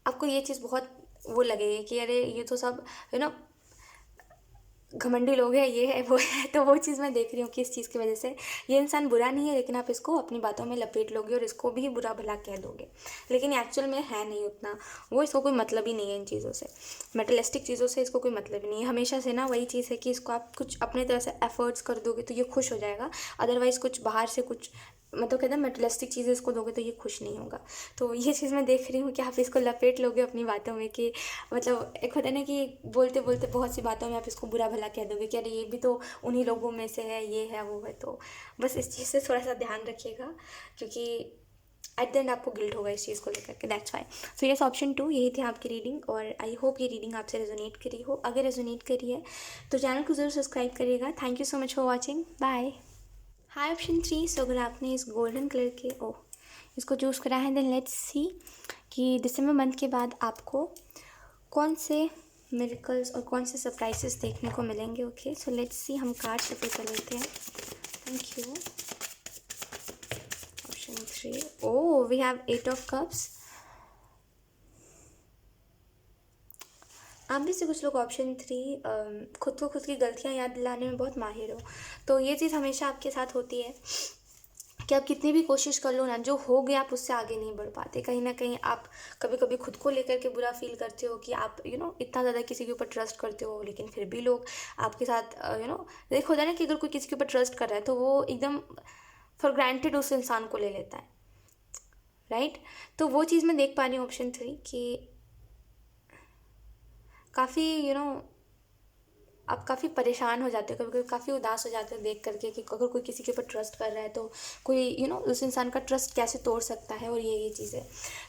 आपको ये चीज़ बहुत वो लगेगी कि अरे ये तो सब घमंडी लोग हैं, ये है वो है। तो वो चीज़ मैं देख रही हूँ कि इस चीज़ की वजह से ये इंसान बुरा नहीं है, लेकिन आप इसको अपनी बातों में लपेट लोगे और इसको भी बुरा भला कह दोगे, लेकिन एक्चुअल में है नहीं उतना, वो इसको कोई मतलब ही नहीं है इन चीज़ों से, मेटलिस्टिक चीज़ों से इसको कोई मतलब ही नहीं है। हमेशा से ना वही चीज़ है कि इसको आप कुछ अपने तरह से एफर्ट्स कर दोगे तो ये खुश हो जाएगा, अदरवाइज़ कुछ बाहर से कुछ मतलब कहते हैं मेटलिस्टिक चीज़ें इसको दोगे तो ये खुश नहीं होगा। तो ये चीज़ मैं देख रही हूँ कि आप इसको लपेट लोगे अपनी बातों में, कि मतलब एक होता है ना कि बोलते बोलते बहुत सी बातों में आप इसको बुरा भला कह दोगे कि अरे ये भी तो उन्हीं लोगों में से है, ये है वो है। तो बस इस चीज़ से थोड़ा सा ध्यान रखिएगा, क्योंकि एट द एंड आपको गिल्ट होगा इस चीज़ को लेकर के, that's why. So yes, option 2 यही थी आपकी रीडिंग, और आई होप ये रीडिंग आपसे रेजोनेट करी हो। अगर रेजोनेट करी है तो चैनल को ज़रूर सब्सक्राइब करिएगा। Thank you so much for watching, bye. Hi option 3, so अगर आपने इस गोल्डन कलर के इसको चूज़ करा है, देन लेट्स सी कि दिसंबर मंथ के बाद आपको कौन से मिरेकल्स और कौन से सरप्राइजेस देखने को मिलेंगे। ओके, सो लेट्स सी, हम कार्ड शफल कर लेते हैं। Thank you. Option 3, we have 8 of cups. आप में से कुछ लोग ऑप्शन 3 खुद को खुद की गलतियाँ याद दिलाने में बहुत माहिर हो, तो ये चीज़ हमेशा आपके साथ होती है कि आप कितनी भी कोशिश कर लो ना, जो हो गया आप उससे आगे नहीं बढ़ पाते। कहीं ना कहीं आप कभी कभी खुद को लेकर के बुरा फील करते हो कि आप इतना ज़्यादा किसी के ऊपर ट्रस्ट करते हो, लेकिन फिर भी लोग आपके साथ देखो होता है ना कि अगर कोई किसी के ऊपर ट्रस्ट कर रहा है तो वो एकदम फॉर ग्रांटेड उस इंसान को ले लेता है, राइट। तो वो चीज़ मैं देख पा रही हूँ ऑप्शन 3 कि काफ़ी आप काफ़ी परेशान हो जाते हो, कभी कभी काफ़ी उदास हो जाते हो देख करके कि अगर कोई किसी के ऊपर ट्रस्ट कर रहा है तो कोई उस इंसान का ट्रस्ट कैसे तोड़ सकता है, और ये चीज़ें।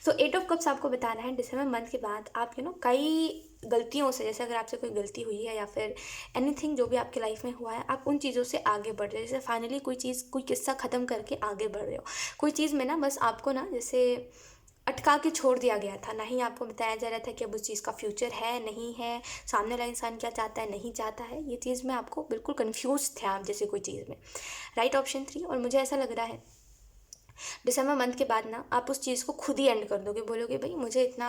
सो 8 ऑफ कप्स आपको बता रहा है दिसंबर मंथ के बाद आप कई गलतियों से, जैसे अगर आपसे कोई गलती हुई है या फिर एनीथिंग जो भी आपके लाइफ में हुआ है, आप उन चीज़ों से आगे बढ़ रहे हो। जैसे फाइनली कोई किस्सा ख़त्म करके आगे बढ़ रहे हो। कोई चीज़ में ना बस आपको ना जैसे अटका के छोड़ दिया गया था, ना ही आपको बताया जा रहा था कि अब उस चीज़ का फ्यूचर है नहीं है, सामने वाला इंसान क्या चाहता है नहीं चाहता है, ये चीज़ में आपको बिल्कुल कंफ्यूज थे आप जैसे कोई चीज़ में, राइट। ऑप्शन 3, और मुझे ऐसा लग रहा है दिसंबर मंथ के बाद ना आप उस चीज़ को खुद ही एंड कर दोगे, बोलोगे भाई मुझे इतना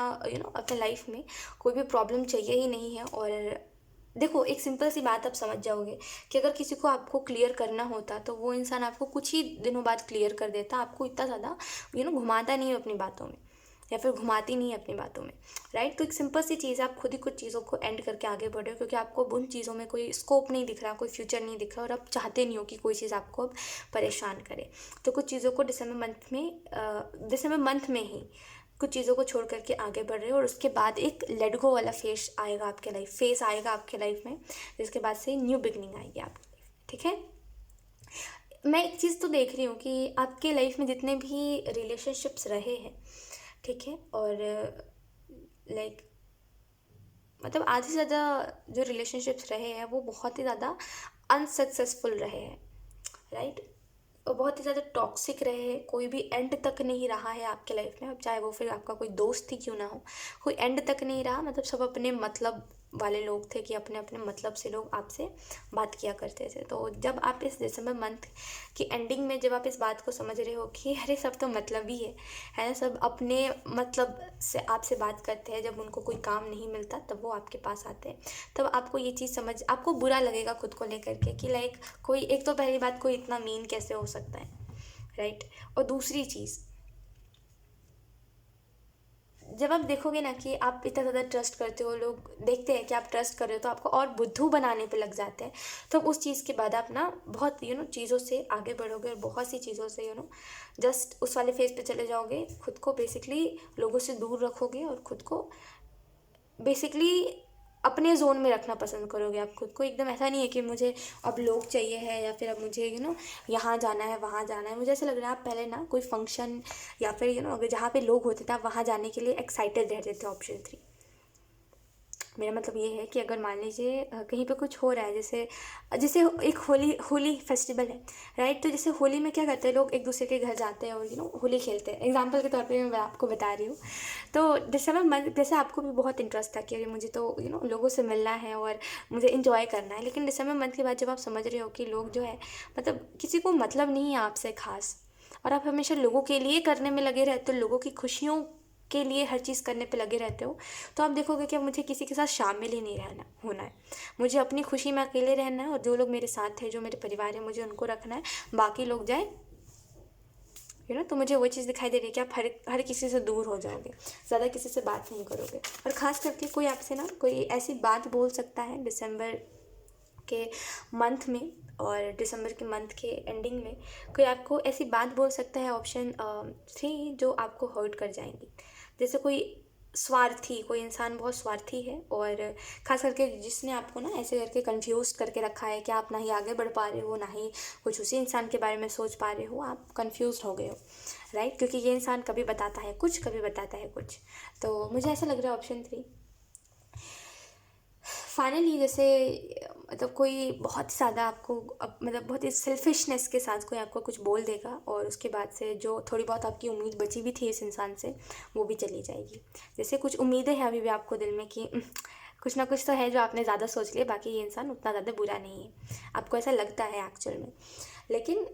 अपने लाइफ में कोई भी प्रॉब्लम चाहिए ही नहीं है। और देखो एक सिंपल सी बात आप समझ जाओगे कि अगर किसी को आपको क्लियर करना होता तो वो इंसान आपको कुछ ही दिनों बाद क्लियर कर देता, आपको इतना ज़्यादा घुमाता नहीं है अपनी बातों में, या फिर घुमाती नहीं है अपनी बातों में, राइट। तो एक सिंपल सी चीज़ है, आप खुद ही कुछ चीज़ों को एंड करके आगे बढ़ रहे हो, क्योंकि आपको उन चीज़ों में कोई स्कोप नहीं दिख रहा, कोई फ्यूचर नहीं दिख रहा, और आप चाहते नहीं हो कि कोई चीज़ आपको अब परेशान करे। तो कुछ चीज़ों को दिसंबर मंथ में ही कुछ चीज़ों को छोड़ करके आगे बढ़ रहे हो, और उसके बाद एक लेट गो वाला फेस आएगा आपके लाइफ में, जिसके बाद से न्यू बिगनिंग आएगी आपकी लाइफ में, ठीक है। मैं एक चीज़ तो देख रही हूँ कि आपके लाइफ में जितने भी रिलेशनशिप्स रहे हैं, ठीक है, और लाइक मतलब आधे से ज़्यादा जो रिलेशनशिप्स रहे हैं वो बहुत ही ज़्यादा अनसक्सेसफुल रहे हैं, राइट। और बहुत ही ज़्यादा टॉक्सिक रहे हैं, कोई भी एंड तक नहीं रहा है आपके लाइफ में, अब चाहे वो फिर आपका कोई दोस्त ही क्यों ना हो, कोई एंड तक नहीं रहा, मतलब सब अपने मतलब वाले लोग थे कि अपने अपने मतलब से लोग आपसे बात किया करते थे। तो जब आप इस दिसंबर मंथ की एंडिंग में जब आप इस बात को समझ रहे हो कि अरे सब तो मतलब ही है ना, सब अपने मतलब से आपसे बात करते हैं, जब उनको कोई काम नहीं मिलता तब वो आपके पास आते हैं, तब आपको ये चीज़ आपको बुरा लगेगा खुद को लेकर के कि लाइक कोई, एक तो पहली बात कोई इतना मीन कैसे हो सकता है, राइट। और दूसरी चीज़, जब आप देखोगे ना कि आप इतना ज़्यादा ट्रस्ट करते हो, लोग देखते हैं कि आप ट्रस्ट कर रहे हो तो आपको और बुद्धू बनाने पे लग जाते हैं, तो उस चीज़ के बाद आप ना बहुत चीज़ों से आगे बढ़ोगे, और बहुत सी चीज़ों से जस्ट उस वाले फेज पे चले जाओगे, खुद को बेसिकली लोगों से दूर रखोगे, और खुद को बेसिकली अपने जोन में रखना पसंद करोगे आप खुद को। एकदम ऐसा नहीं है कि मुझे अब लोग चाहिए है या फिर अब मुझे यहाँ जाना है वहाँ जाना है। मुझे ऐसा लग रहा है आप पहले ना कोई फंक्शन या फिर अगर जहाँ पे लोग होते थे आप वहाँ जाने के लिए एक्साइटेड रहते थे। ऑप्शन 3, मेरा मतलब ये है कि अगर मान लीजिए कहीं पे कुछ हो रहा है, जैसे जैसे एक होली होली फेस्टिवल है, राइट। तो जैसे होली में क्या करते हैं लोग, एक दूसरे के घर जाते हैं और होली खेलते हैं। एग्जाम्पल के तौर पे मैं आपको बता रही हूँ। तो जैसे आपको भी बहुत इंटरेस्ट था कि अरे मुझे तो लोगों से मिलना है और मुझे इंजॉय करना है। लेकिन दिसंबर मंथ के बाद जब आप समझ रहे हो कि लोग जो है मतलब किसी को मतलब नहीं है आपसे खास, और आप हमेशा लोगों के लिए करने में लगे रहते हो, लोगों की खुशियों के लिए हर चीज़ करने पे लगे रहते हो, तो आप देखोगे कि अब मुझे किसी के साथ शामिल ही नहीं रहना होना है। मुझे अपनी खुशी में अकेले रहना है और जो लोग मेरे साथ हैं, जो मेरे परिवार है, मुझे उनको रखना है। बाकी लोग जाए तो मुझे वो चीज़ दिखाई दे रही है कि आप हर किसी से दूर हो जाओगे, ज़्यादा किसी से बात नहीं करोगे। और ख़ास करके कोई आपसे ना कोई ऐसी बात बोल सकता है दिसंबर के मंथ में, और दिसंबर के मंथ के एंडिंग में कोई आपको ऐसी बात बोल सकता है, ऑप्शन 3, जो आपको हर्ट कर जाएंगी। जैसे कोई स्वार्थी, कोई इंसान बहुत स्वार्थी है, और ख़ास करके जिसने आपको ना ऐसे करके कंफ्यूज करके रखा है कि आप ना ही आगे बढ़ पा रहे हो, ना ही कुछ उसी इंसान के बारे में सोच पा रहे हो, आप कंफ्यूज हो गए हो, राइट। क्योंकि ये इंसान कभी बताता है कुछ, कभी बताता है कुछ। तो मुझे ऐसा लग रहा है ऑप्शन 3। फाइनली जैसे मतलब कोई बहुत ज़्यादा आपको मतलब बहुत ही सेल्फिशनेस के साथ कोई आपको कुछ बोल देगा, और उसके बाद से जो थोड़ी बहुत आपकी उम्मीद बची भी थी इस इंसान से, वो भी चली जाएगी। जैसे कुछ उम्मीदें हैं अभी भी आपको दिल में कि कुछ ना कुछ तो है जो आपने ज़्यादा सोच लिया, बाकी ये इंसान उतना ज़्यादा बुरा नहीं है, आपको ऐसा लगता है एक्चुअल में। लेकिन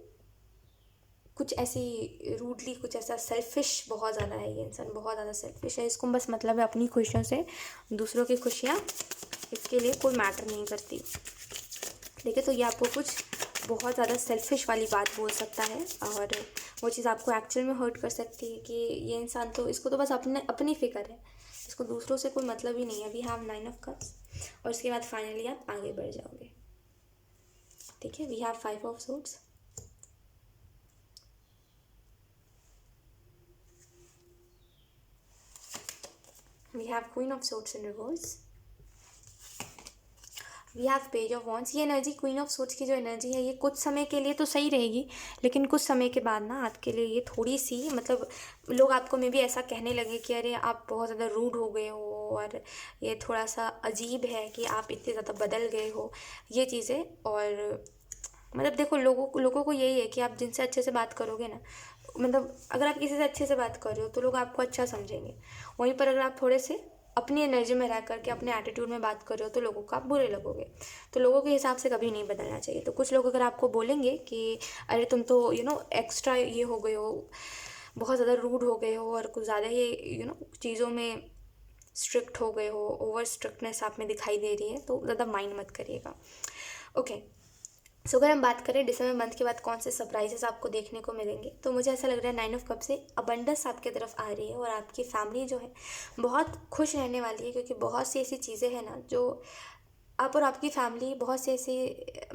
कुछ ऐसी रूडली, कुछ ऐसा सेल्फिश बहुत ज़्यादा है ये इंसान, बहुत ज़्यादा सेल्फिश है। इसको बस मतलब है अपनी खुशियों से, दूसरों की खुशियाँ इसके लिए कोई मैटर नहीं करती। ठीक है, तो ये आपको कुछ बहुत ज़्यादा सेल्फिश वाली बात बोल सकता है, और वो चीज़ आपको एक्चुअल में हर्ट कर सकती है कि ये इंसान तो, इसको तो बस अपनी फ़िक्र है, इसको दूसरों से कोई मतलब ही नहीं है। वी हैव 9 ऑफ कप्स, और उसके बाद फाइनली आप आगे बढ़ जाओगे। ठीक है, we have 5 of swords, we have queen of swords in reverse, we have page of wands. ये एनर्जी, क्वीन ऑफ सोर्ड्स की जो एनर्जी है, ये कुछ समय के लिए तो सही रहेगी, लेकिन कुछ समय के बाद ना आपके लिए ये थोड़ी सी मतलब लोग आपको में भी ऐसा कहने लगे कि अरे आप बहुत ज़्यादा रूड हो गए हो, और ये थोड़ा सा अजीब है कि आप इतने ज़्यादा बदल गए हो, ये चीज़ें। और मतलब देखो, लोगों को यही है कि आप जिनसे अच्छे से बात करोगे ना, मतलब अगर आप किसी से अच्छे से बात कर रहे हो तो लोग आपको अच्छा समझेंगे। वहीं पर अगर आप थोड़े से अपनी एनर्जी में रह करके अपने एटीट्यूड में बात कर रहे हो तो लोगों को आप बुरे लगोगे। तो लोगों के हिसाब से कभी नहीं बदलना चाहिए। तो कुछ लोग अगर आपको बोलेंगे कि अरे तुम तो एक्स्ट्रा ये हो गए हो, बहुत ज़्यादा रूड हो गए हो, और कुछ ज़्यादा ये चीज़ों में स्ट्रिक्ट हो गए हो, ओवर स्ट्रिक्टनेस आप में दिखाई दे रही है, तो ज़्यादा माइंड मत करिएगा। ओके, सो अगर हम बात करें दिसंबर मंथ के बाद कौन से सरप्राइजेस आपको देखने को मिलेंगे, तो मुझे ऐसा लग रहा है 9 ऑफ कप से अबंडेंस आपके तरफ आ रही है, और आपकी फैमिली जो है बहुत खुश रहने वाली है, क्योंकि बहुत सी ऐसी चीज़ें हैं ना जो आप और आपकी फैमिली बहुत सी ऐसी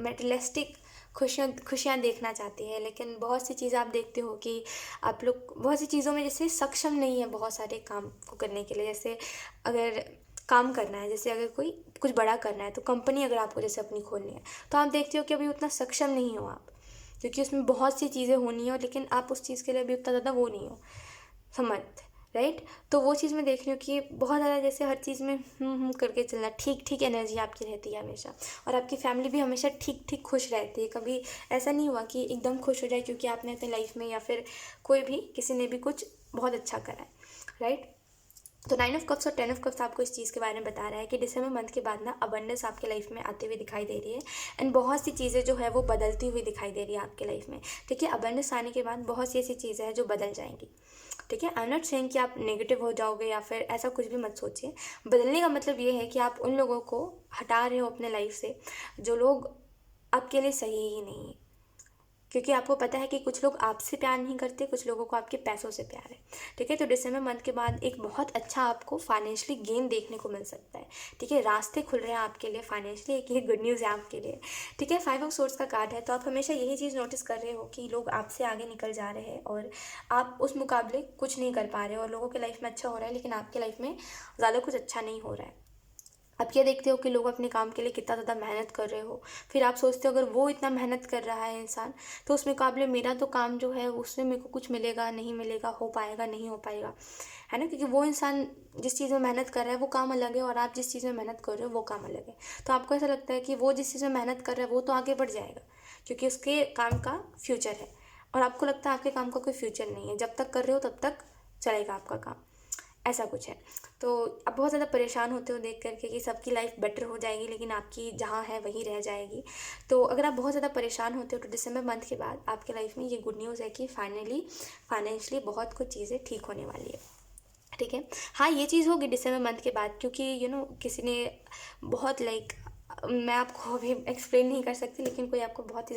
मेटेरियलिस्टिक खुशियाँ देखना चाहती है। लेकिन बहुत सी चीज़ें आप देखते हो कि आप लोग बहुत सी चीज़ों में जैसे सक्षम नहीं है बहुत सारे काम को करने के लिए। जैसे अगर काम करना है, जैसे अगर कोई कुछ बड़ा करना है, तो कंपनी अगर आपको जैसे अपनी खोलनी है, तो आप देखते हो कि अभी उतना सक्षम नहीं हो आप, क्योंकि उसमें बहुत सी चीज़ें होनी है, लेकिन आप उस चीज़ के लिए अभी उतना ज़्यादा वो नहीं हो समर्थ, राइट। तो वो चीज़ मैं देख रही हूँ कि बहुत ज़्यादा जैसे हर चीज़ में करके चलना, ठीक ठीक एनर्जी आपकी रहती है हमेशा, और आपकी फैमिली भी हमेशा ठीक ठीक खुश रहती है। कभी ऐसा नहीं हुआ कि एकदम खुश हो जाए क्योंकि आपने अपनी लाइफ में या फिर कोई भी किसी ने भी कुछ बहुत अच्छा करा है, राइट। तो 9 ऑफ कप्स और 10 ऑफ कप्स आपको इस चीज़ के बारे में बता रहा है कि दिसंबर मंथ के बाद ना अबंडेंस आपके लाइफ में आते हुए दिखाई दे रही है, एंड बहुत सी चीज़ें जो है वो बदलती हुई दिखाई दे रही है आपके लाइफ में। ठीक है, अबंडेंस आने के बाद बहुत सी ऐसी चीज़ें हैं जो बदल जाएंगी। ठीक है, आई एम नॉट सेइंग कि आप नेगेटिव हो जाओगे या फिर ऐसा कुछ भी मत सोचिए। बदलने का मतलब ये है कि आप उन लोगों को हटा रहे हो अपने लाइफ से जो लोग आपके लिए सही ही नहीं है, क्योंकि आपको पता है कि कुछ लोग आपसे प्यार नहीं करते, कुछ लोगों को आपके पैसों से प्यार है। ठीक है, तो दिसंबर मंथ के बाद एक बहुत अच्छा आपको फाइनेंशियली गेन देखने को मिल सकता है। ठीक है, रास्ते खुल रहे हैं आपके लिए फाइनेंशियली, एक ये गुड न्यूज़ है आपके लिए। ठीक है, 5 ऑफ सोर्ड्स का कार्ड है, तो आप हमेशा यही चीज़ नोटिस कर रहे हो कि लोग आपसे आगे निकल जा रहे हैं और आप उस मुकाबले कुछ नहीं कर पा रहे हो, और लोगों के लाइफ में अच्छा हो रहा है लेकिन आपके लाइफ में ज़्यादा कुछ अच्छा नहीं हो रहा है। आप ये देखते हो कि लोग अपने काम के लिए कितना ज़्यादा मेहनत कर रहे हो, फिर आप सोचते हो अगर वो इतना मेहनत कर रहा है इंसान, तो उस मुकाबले मेरा तो काम जो है उसमें मेरे को कुछ मिलेगा नहीं मिलेगा, हो पाएगा नहीं हो पाएगा, है ना। क्योंकि वो इंसान जिस चीज़ में मेहनत कर रहा है वो काम अलग है, और आप जिस चीज़ में मेहनत कर रहे हो वो काम अलग है। तो आपको ऐसा लगता है कि वो जिस चीज़ में मेहनत कर रहा है वो तो आगे बढ़ जाएगा क्योंकि उसके काम का फ्यूचर है, और आपको लगता है आपके काम का कोई फ्यूचर नहीं है, जब तक कर रहे हो तब तक चलेगा आपका काम, ऐसा कुछ है। तो आप बहुत ज़्यादा परेशान होते हो देख करके कि सबकी लाइफ बेटर हो जाएगी लेकिन आपकी जहाँ है वहीं रह जाएगी। तो अगर आप बहुत ज़्यादा परेशान होते हो तो दिसंबर मंथ के बाद आपके लाइफ में ये गुड न्यूज़ है कि फाइनली फाइनेंशियली बहुत कुछ चीज़ें ठीक होने वाली है, ठीक है। हाँ, ये चीज़ होगी दिसंबर मंथ के बाद, क्योंकि किसी ने बहुत लाइक, मैं आपको अभी एक्सप्लेन नहीं कर सकती, लेकिन कोई आपको बहुत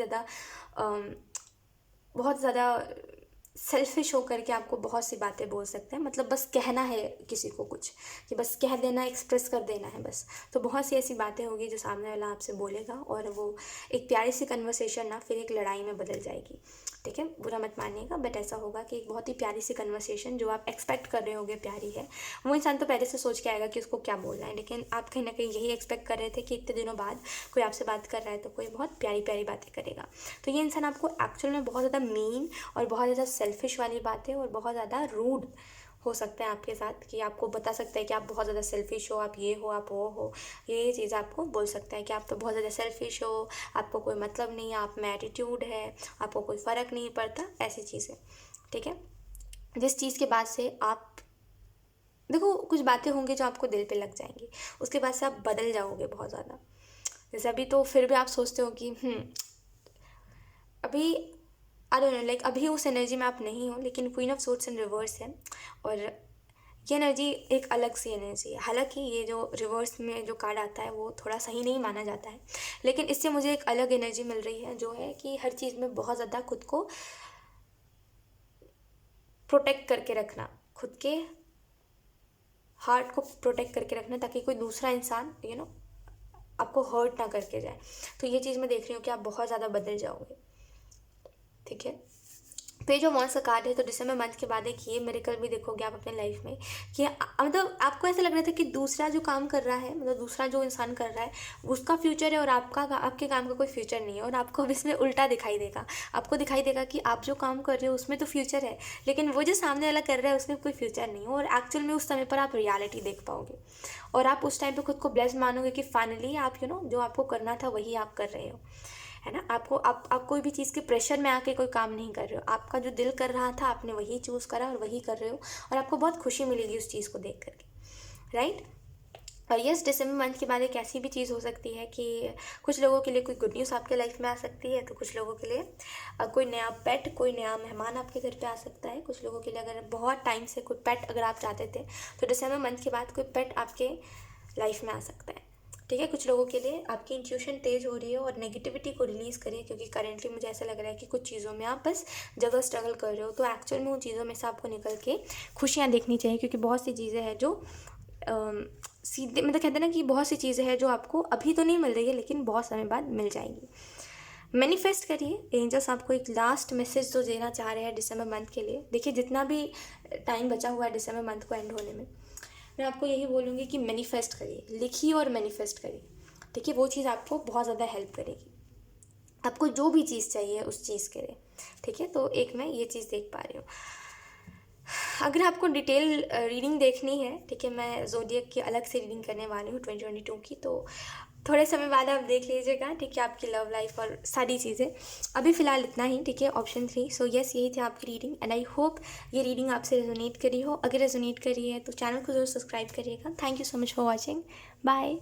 ज़्यादा सेल्फिश होकर के आपको बहुत सी बातें बोल सकते हैं, मतलब बस कहना है किसी को कुछ, कि बस कह देना, एक्सप्रेस कर देना है बस। तो बहुत सी ऐसी बातें होगी जो सामने वाला आपसे बोलेगा, और वो एक प्यारी सी कन्वर्सेशन ना फिर एक लड़ाई में बदल जाएगी, ठीक है। बुरा मत मानिएगा, बट ऐसा होगा कि एक बहुत ही प्यारी सी कन्वर्सेशन जो आप एक्सपेक्ट कर रहे होगे प्यारी है, वो इंसान तो पहले से सोच के आएगा कि उसको क्या बोलना है, लेकिन आप कहीं ना कहीं यही एक्सपेक्ट कर रहे थे कि इतने दिनों बाद कोई आपसे बात कर रहा है तो कोई बहुत प्यारी प्यारी बातें करेगा। तो ये इंसान आपको एक्चुअल में बहुत ज़्यादा मीन और बहुत ज़्यादा सेल्फिश वाली बातें और बहुत ज़्यादा रूड हो सकता है आपके साथ, कि आपको बता सकता है कि आप बहुत ज़्यादा सेल्फिश हो, आप ये हो, आप वो हो, ये चीज़ आपको बोल सकता है कि आप तो बहुत ज़्यादा सेल्फिश हो, आपको कोई मतलब नहीं है, आप में एटीट्यूड है, आपको कोई फ़र्क नहीं पड़ता, ऐसी चीज़ें, ठीक है। जिस चीज़ के बाद से आप देखो, कुछ बातें होंगी जो आपको दिल पे लग जाएंगी, उसके बाद से आप बदल जाओगे बहुत ज़्यादा। जैसे अभी तो फिर भी आप सोचते हो कि अभी आई डोंट नो, लाइक अभी उस एनर्जी में आप नहीं हो, लेकिन queen of swords in reverse है, और ये एनर्जी एक अलग सी एनर्जी है। हालांकि ये जो रिवर्स में जो कार्ड आता है वो थोड़ा सही नहीं माना जाता है, लेकिन इससे मुझे एक अलग एनर्जी मिल रही है, जो है कि हर चीज़ में बहुत ज़्यादा खुद को प्रोटेक्ट करके रखना, खुद के हार्ट को प्रोटेक्ट करके रखना, ताकि कोई दूसरा इंसान आपको हर्ट ना करके जाए। तो ये चीज़ मैं देख रही हूँ कि आप बहुत ज़्यादा बदल जाओगे, ठीक है। पे जो मॉन्स का कार्ड है, तो दिसंबर मंथ के बाद एक ये मिरेकल भी देखोगे आप अपने लाइफ में, कि मतलब आपको ऐसा लग रहा था कि दूसरा जो काम कर रहा है, मतलब दूसरा जो इंसान कर रहा है उसका फ्यूचर है, और आपके काम का कोई फ्यूचर नहीं है, और आपको अब इसमें उल्टा दिखाई देगा। आपको दिखाई देगा कि आप जो काम कर रहे हो उसमें तो फ्यूचर है, लेकिन वो जो सामने वाला कर रहा है उसमें कोई फ्यूचर नहीं है, और एक्चुअल में उस समय पर आप रियलिटी देख पाओगे, और आप उस टाइम पर खुद को ब्लेस्ड मानोगे कि फाइनली आप जो आपको करना था वही आप कर रहे हो, है ना। आप कोई भी चीज़ के प्रेशर में आके कोई काम नहीं कर रहे हो, आपका जो दिल कर रहा था आपने वही चूज़ करा और वही कर रहे हो, और आपको बहुत खुशी मिलेगी उस चीज़ को देख करके, राइट। और यस, दिसंबर मंथ के बाद एक ऐसी भी चीज़ हो सकती है कि कुछ लोगों के लिए कोई गुड न्यूज़ आपके लाइफ में आ सकती है, तो कुछ लोगों के लिए कोई नया पेट, कोई नया मेहमान आपके घर पे आ सकता है। कुछ लोगों के लिए अगर बहुत टाइम से कोई पेट अगर आप चाहते थे, तो दिसंबर मंथ के बाद कोई पेट आपके लाइफ में आ सकता है, ठीक है। कुछ लोगों के लिए आपकी इंट्यूशन तेज़ हो रही है और नेगेटिविटी को रिलीज़ करिए, क्योंकि करेंटली मुझे ऐसा लग रहा है कि कुछ चीज़ों में आप बस जगह स्ट्रगल कर रहे हो, तो एक्चुअल में उन चीज़ों में से आपको निकल के खुशियाँ देखनी चाहिए, क्योंकि बहुत सी चीज़ें हैं जो सीधे मतलब कहते हैं ना कि बहुत सी चीज़ें हैं जो आपको अभी तो नहीं मिल रही है, लेकिन बहुत समय बाद मिल जाएगी। मैनिफेस्ट करिए। एंजल्स आपको एक लास्ट मैसेज जो देना चाह रहे हैं दिसंबर मंथ के लिए। देखिए, जितना भी टाइम बचा हुआ है दिसंबर मंथ को एंड होने में, मैं आपको यही बोलूँगी कि मैनिफेस्ट करिए, लिखिए और मैनिफेस्ट करिए, ठीक है। वो चीज़ आपको बहुत ज़्यादा हेल्प करेगी, आपको जो भी चीज़ चाहिए उस चीज़ के लिए, ठीक है। तो एक मैं ये चीज़ देख पा रही हूँ। अगर आपको डिटेल रीडिंग देखनी है, ठीक है, मैं ज़ोडिएक की अलग से रीडिंग करने वाली हूँ 2022 की, तो थोड़े समय बाद आप देख लीजिएगा, ठीक है, आपकी लव लाइफ और सारी चीज़ें। अभी फ़िलहाल इतना ही, ठीक है, ऑप्शन 3। सो यस, यही थी आपकी रीडिंग, एंड आई होप ये रीडिंग आपसे रेजोनेट करी हो। अगर रेजोनेट करी है तो चैनल को ज़रूर सब्सक्राइब करिएगा। Thank you so much for watching, bye.